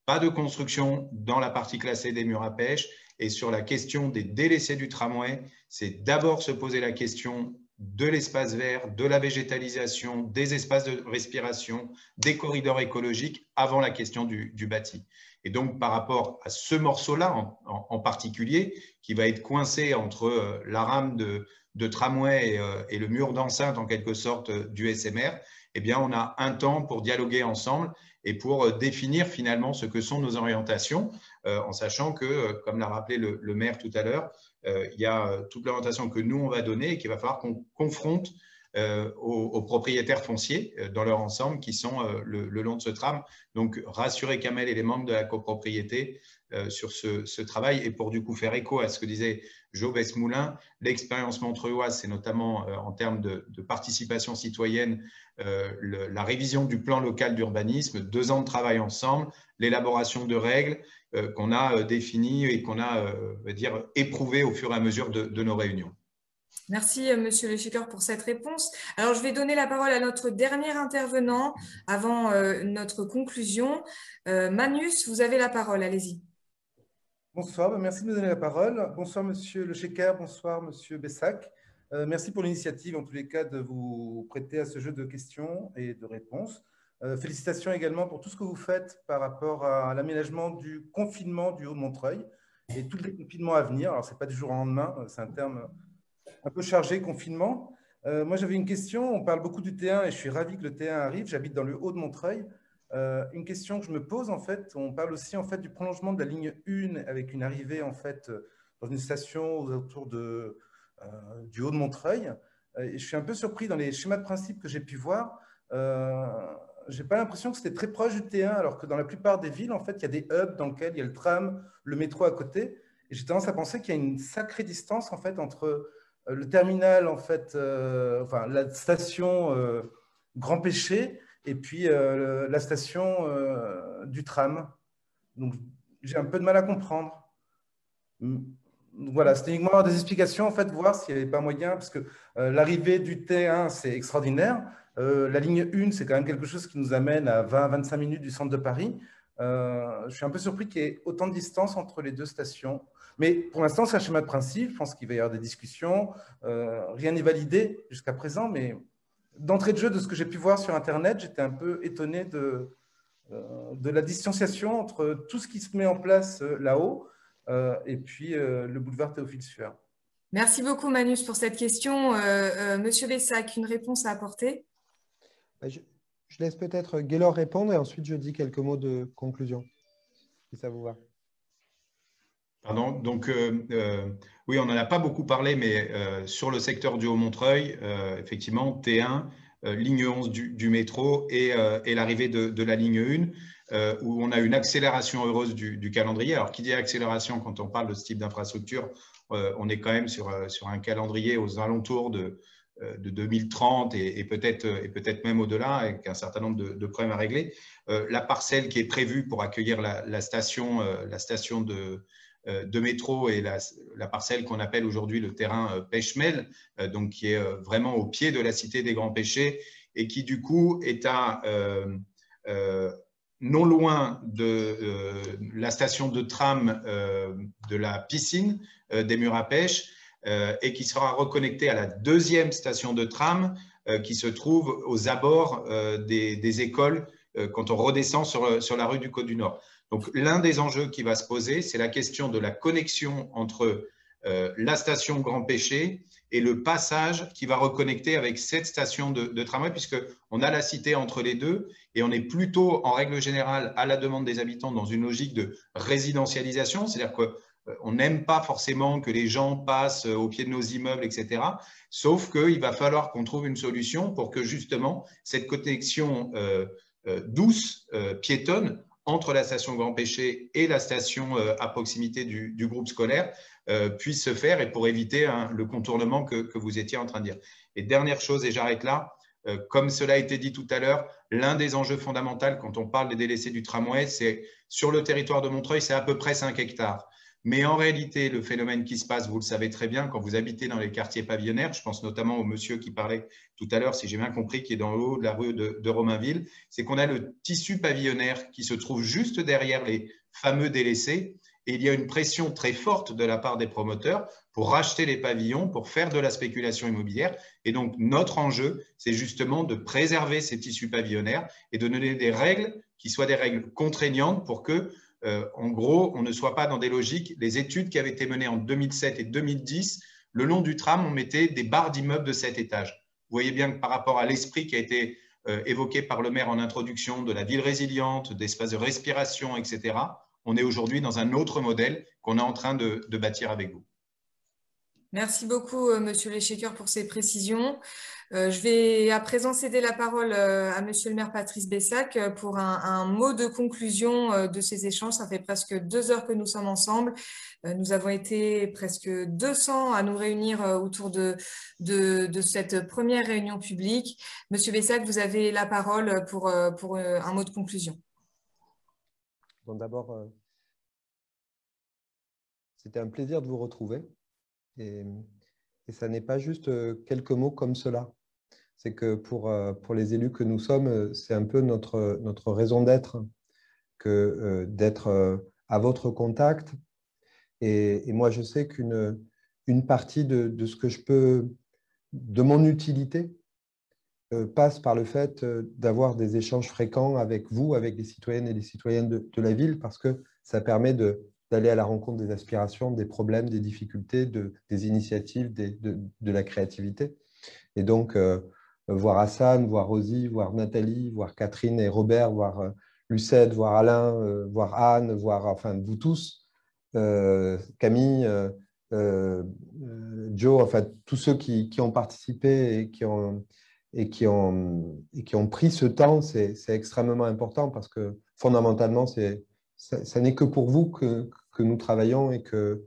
Speaker 3: Pas de construction dans la partie classée des murs à pêche. Et sur la question des délaissés du tramway, c'est d'abord se poser la question de l'espace vert, de la végétalisation, des espaces de respiration, des corridors écologiques avant la question du bâti. Et donc, par rapport à ce morceau-là en particulier, qui va être coincé entre la rame de tramway et le mur d'enceinte, en quelque sorte, du SMR, eh bien, on a un temps pour dialoguer ensemble et pour définir finalement ce que sont nos orientations, en sachant que, comme l'a rappelé le maire tout à l'heure, il y a toute l'orientation que nous, on va donner et qu'il va falloir qu'on confronte aux propriétaires fonciers dans leur ensemble qui sont le long de ce tram. Donc, rassurer Kamel et les membres de la copropriété sur ce travail. Et pour du coup faire écho à ce que disait Jo Besmoulin, l'expérience montreuilloise, c'est notamment en termes de participation citoyenne, la révision du plan local d'urbanisme, 2 ans de travail ensemble, l'élaboration de règles qu'on a définies et qu'on a éprouvées au fur et à mesure de nos réunions.
Speaker 1: Merci, Monsieur Le Shekhar, pour cette réponse. Alors, je vais donner la parole à notre dernier intervenant avant notre conclusion. Manus, vous avez la parole, allez-y.
Speaker 13: Bonsoir, merci de me donner la parole. Bonsoir, Monsieur Le Shekhar, bonsoir, Monsieur Bessac. Merci pour l'initiative, en tous les cas, de vous prêter à ce jeu de questions et de réponses. Félicitations également pour tout ce que vous faites par rapport à l'aménagement du confinement du Haut-de-Montreuil et tous les confinements à venir. Alors, ce n'est pas du jour au lendemain, c'est un terme un peu chargé, confinement. Moi, j'avais une question. On parle beaucoup du T1 et je suis ravi que le T1 arrive. J'habite dans le Haut-de-Montreuil. Une question que je me pose, en fait, on parle aussi en fait, du prolongement de la ligne 1 avec une arrivée en fait, dans une station autour du Haut-de-Montreuil. Et je suis un peu surpris dans les schémas de principe que j'ai pu voir. Je n'ai pas l'impression que c'était très proche du T1, alors que dans la plupart des villes, en fait, il y a des hubs dans lesquels il y a le tram, le métro à côté. Et j'ai tendance à penser qu'il y a une sacrée distance en fait, entre le terminal, en fait, enfin, la station Grand Péché et puis la station du tram. Donc, j'ai un peu de mal à comprendre. Voilà, c'était uniquement des explications, en fait, voir s'il n'y avait pas moyen, parce que l'arrivée du T1, c'est extraordinaire. La ligne 1, c'est quand même quelque chose qui nous amène à 20-25 minutes du centre de Paris. Je suis un peu surpris qu'il y ait autant de distance entre les deux stations. Mais pour l'instant, c'est un schéma de principe. Je pense qu'il va y avoir des discussions. Rien n'est validé jusqu'à présent, mais d'entrée de jeu, de ce que j'ai pu voir sur Internet, j'étais un peu étonné de la distanciation entre tout ce qui se met en place là-haut et puis le boulevard Théophile Sueur.
Speaker 1: Merci beaucoup, Manus, pour cette question. Monsieur Bessac, une réponse à apporter?
Speaker 2: Je laisse peut-être Gaylor répondre et ensuite je dis quelques mots de conclusion, si ça vous va.
Speaker 3: Pardon, donc oui, on n'en a pas beaucoup parlé, mais sur le secteur du Haut-Montreuil, effectivement, T1, ligne 11 du métro et l'arrivée de la ligne 1, où on a une accélération heureuse du calendrier. Alors, qui dit accélération quand on parle de ce type d'infrastructure, on est quand même sur un calendrier aux alentours de 2030 et peut-être même au-delà, avec un certain nombre de problèmes à régler. La parcelle qui est prévue pour accueillir la station de métro et la parcelle qu'on appelle aujourd'hui le terrain Pêche-Mêle, donc qui est vraiment au pied de la cité des Grands Pêchers et qui du coup est non loin de la station de tram de la piscine des Murs à Pêche et qui sera reconnecté à la deuxième station de tram qui se trouve aux abords des écoles quand on redescend sur la rue du Côte du Nord. Donc, l'un des enjeux qui va se poser, c'est la question de la connexion entre la station Grand Péché et le passage qui va reconnecter avec cette station de tramway, puisqu'on a la cité entre les deux et on est plutôt, en règle générale, à la demande des habitants dans une logique de résidentialisation, c'est-à-dire qu'on n'aime pas forcément que les gens passent au pied de nos immeubles, etc. Sauf qu'il va falloir qu'on trouve une solution pour que justement cette connexion douce, piétonne, entre la station Grand Péché et la station à proximité du groupe scolaire puisse se faire et pour éviter le contournement que vous étiez en train de dire. Et dernière chose, et j'arrête là, comme cela a été dit tout à l'heure, l'un des enjeux fondamentaux quand on parle des délaissés du tramway, c'est sur le territoire de Montreuil, c'est à peu près 5 hectares. Mais en réalité, le phénomène qui se passe, vous le savez très bien, quand vous habitez dans les quartiers pavillonnaires, je pense notamment au monsieur qui parlait tout à l'heure, si j'ai bien compris, qui est dans le haut de la rue de Romainville, c'est qu'on a le tissu pavillonnaire qui se trouve juste derrière les fameux délaissés. Et il y a une pression très forte de la part des promoteurs pour racheter les pavillons, pour faire de la spéculation immobilière. Et donc, notre enjeu, c'est justement de préserver ces tissus pavillonnaires et de donner des règles qui soient des règles contraignantes pour que en gros, on ne soit pas dans des logiques. Les études qui avaient été menées en 2007 et 2010, le long du tram, on mettait des barres d'immeubles de 7 étages. Vous voyez bien que par rapport à l'esprit qui a été évoqué par le maire en introduction, de la ville résiliente, d'espaces de respiration, etc., on est aujourd'hui dans un autre modèle qu'on est en train de bâtir avec vous.
Speaker 1: Merci beaucoup, Monsieur Leschaker, pour ces précisions. Je vais à présent céder la parole à Monsieur le maire Patrice Bessac pour un mot de conclusion de ces échanges. Ça fait presque 2 heures que nous sommes ensemble. Nous avons été presque 200 à nous réunir autour de cette première réunion publique. Monsieur Bessac, vous avez la parole pour un mot de conclusion.
Speaker 2: Bon, d'abord, c'était un plaisir de vous retrouver. Et ça n'est pas juste quelques mots comme cela. C'est que pour les élus que nous sommes, c'est un peu notre raison d'être, d'être à votre contact. Et moi, je sais qu'une partie de ce que je peux, de mon utilité, passe par le fait d'avoir des échanges fréquents avec vous, avec les citoyennes et les citoyens de la ville, parce que ça permet d'aller à la rencontre des aspirations, des problèmes, des difficultés, des initiatives, de la créativité. Et donc, voir Hassan, voir Rosie, voir Nathalie, voir Catherine et Robert, voir Lucette, voir Alain, voir Anne, voir enfin vous tous, Camille, Joe, enfin tous ceux qui ont participé et qui ont pris ce temps, c'est extrêmement important parce que fondamentalement, ça n'est que pour vous que nous travaillons et que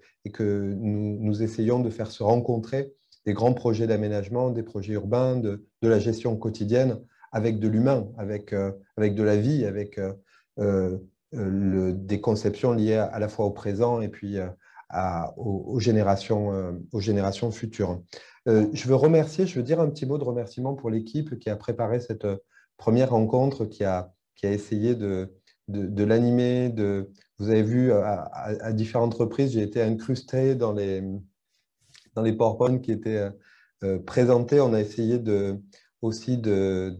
Speaker 2: nous essayons de faire se rencontrer des grands projets d'aménagement, des projets urbains, de la gestion quotidienne avec de l'humain, avec de la vie, avec des conceptions liées à la fois au présent et puis aux générations futures. Je veux dire un petit mot de remerciement pour l'équipe qui a préparé cette première rencontre, qui a essayé de l'animer. Vous avez vu à différentes reprises, j'ai été incrusté dans les PowerPoint qui étaient présentés. On a essayé aussi de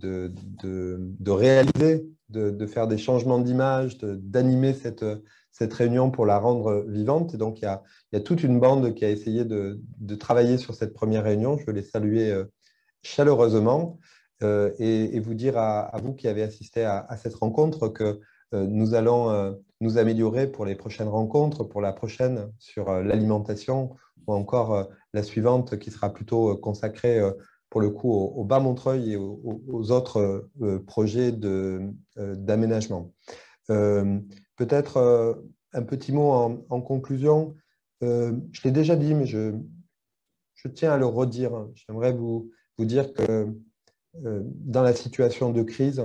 Speaker 2: réaliser, de faire des changements d'image, d'animer cette réunion pour la rendre vivante. Et donc, il y a toute une bande qui a essayé de travailler sur cette première réunion. Je veux les saluer chaleureusement et vous dire à vous qui avez assisté à cette rencontre que nous allons nous améliorer pour les prochaines rencontres, pour la prochaine sur l'alimentation ou encore la suivante qui sera plutôt consacrée pour le coup au Bas-Montreuil et aux autres projets d'aménagement. Peut-être un petit mot en conclusion. Je l'ai déjà dit, mais je tiens à le redire. J'aimerais vous dire que dans la situation de crise,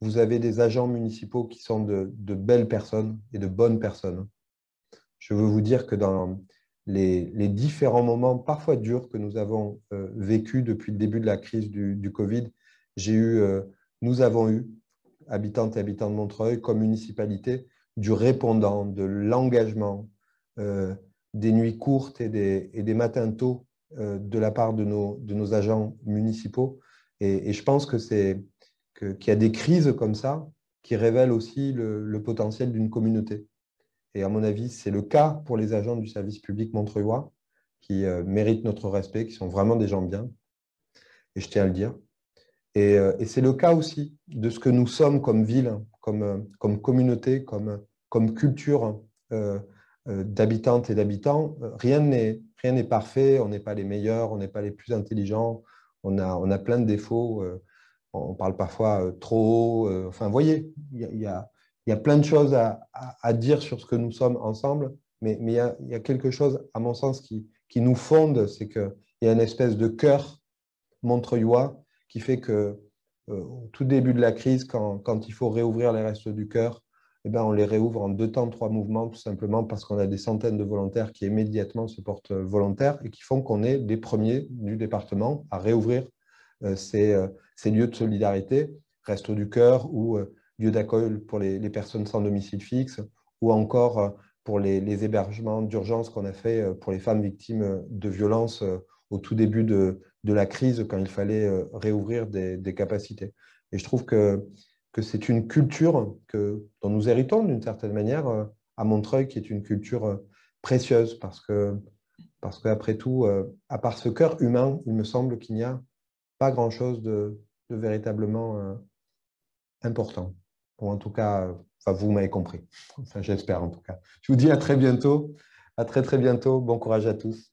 Speaker 2: vous avez des agents municipaux qui sont de belles personnes et de bonnes personnes. Je veux vous dire que dans les différents moments, parfois durs, que nous avons vécus depuis le début de la crise du Covid, nous avons eu, habitantes et habitants de Montreuil, comme municipalité, du répondant, de l'engagement, des nuits courtes et des matins tôt de la part de nos agents municipaux. Et je pense qu'il y a des crises comme ça qui révèlent aussi le potentiel d'une communauté. Et à mon avis, c'est le cas pour les agents du service public montreuillois qui méritent notre respect, qui sont vraiment des gens bien. Et je tiens à le dire. Et c'est le cas aussi de ce que nous sommes comme ville, comme communauté, comme culture d'habitantes et d'habitants. Rien n'est parfait, on n'est pas les meilleurs, on n'est pas les plus intelligents, on a plein de défauts, on parle parfois trop haut. Enfin, vous voyez, il y a plein de choses à dire sur ce que nous sommes ensemble, mais il y a quelque chose, à mon sens, qui nous fonde, c'est qu'il y a une espèce de cœur montreuillois qui fait que au tout début de la crise, quand il faut réouvrir les restos du cœur, eh ben, on les réouvre en 2 temps, 3 mouvements, tout simplement parce qu'on a des centaines de volontaires qui immédiatement se portent volontaires et qui font qu'on est les premiers du département à réouvrir ces lieux de solidarité, restos du cœur ou lieux d'accueil pour les personnes sans domicile fixe, ou encore pour les hébergements d'urgence qu'on a fait pour les femmes victimes de violences au tout début de la crise, quand il fallait réouvrir des capacités. Et je trouve que c'est une culture dont nous héritons d'une certaine manière à Montreuil, qui est une culture précieuse, parce qu'après tout, à part ce cœur humain, il me semble qu'il n'y a pas grand-chose de véritablement important. Ou en tout cas, vous m'avez compris. Enfin, j'espère en tout cas. Je vous dis à très bientôt. À très bientôt. Bon courage à tous.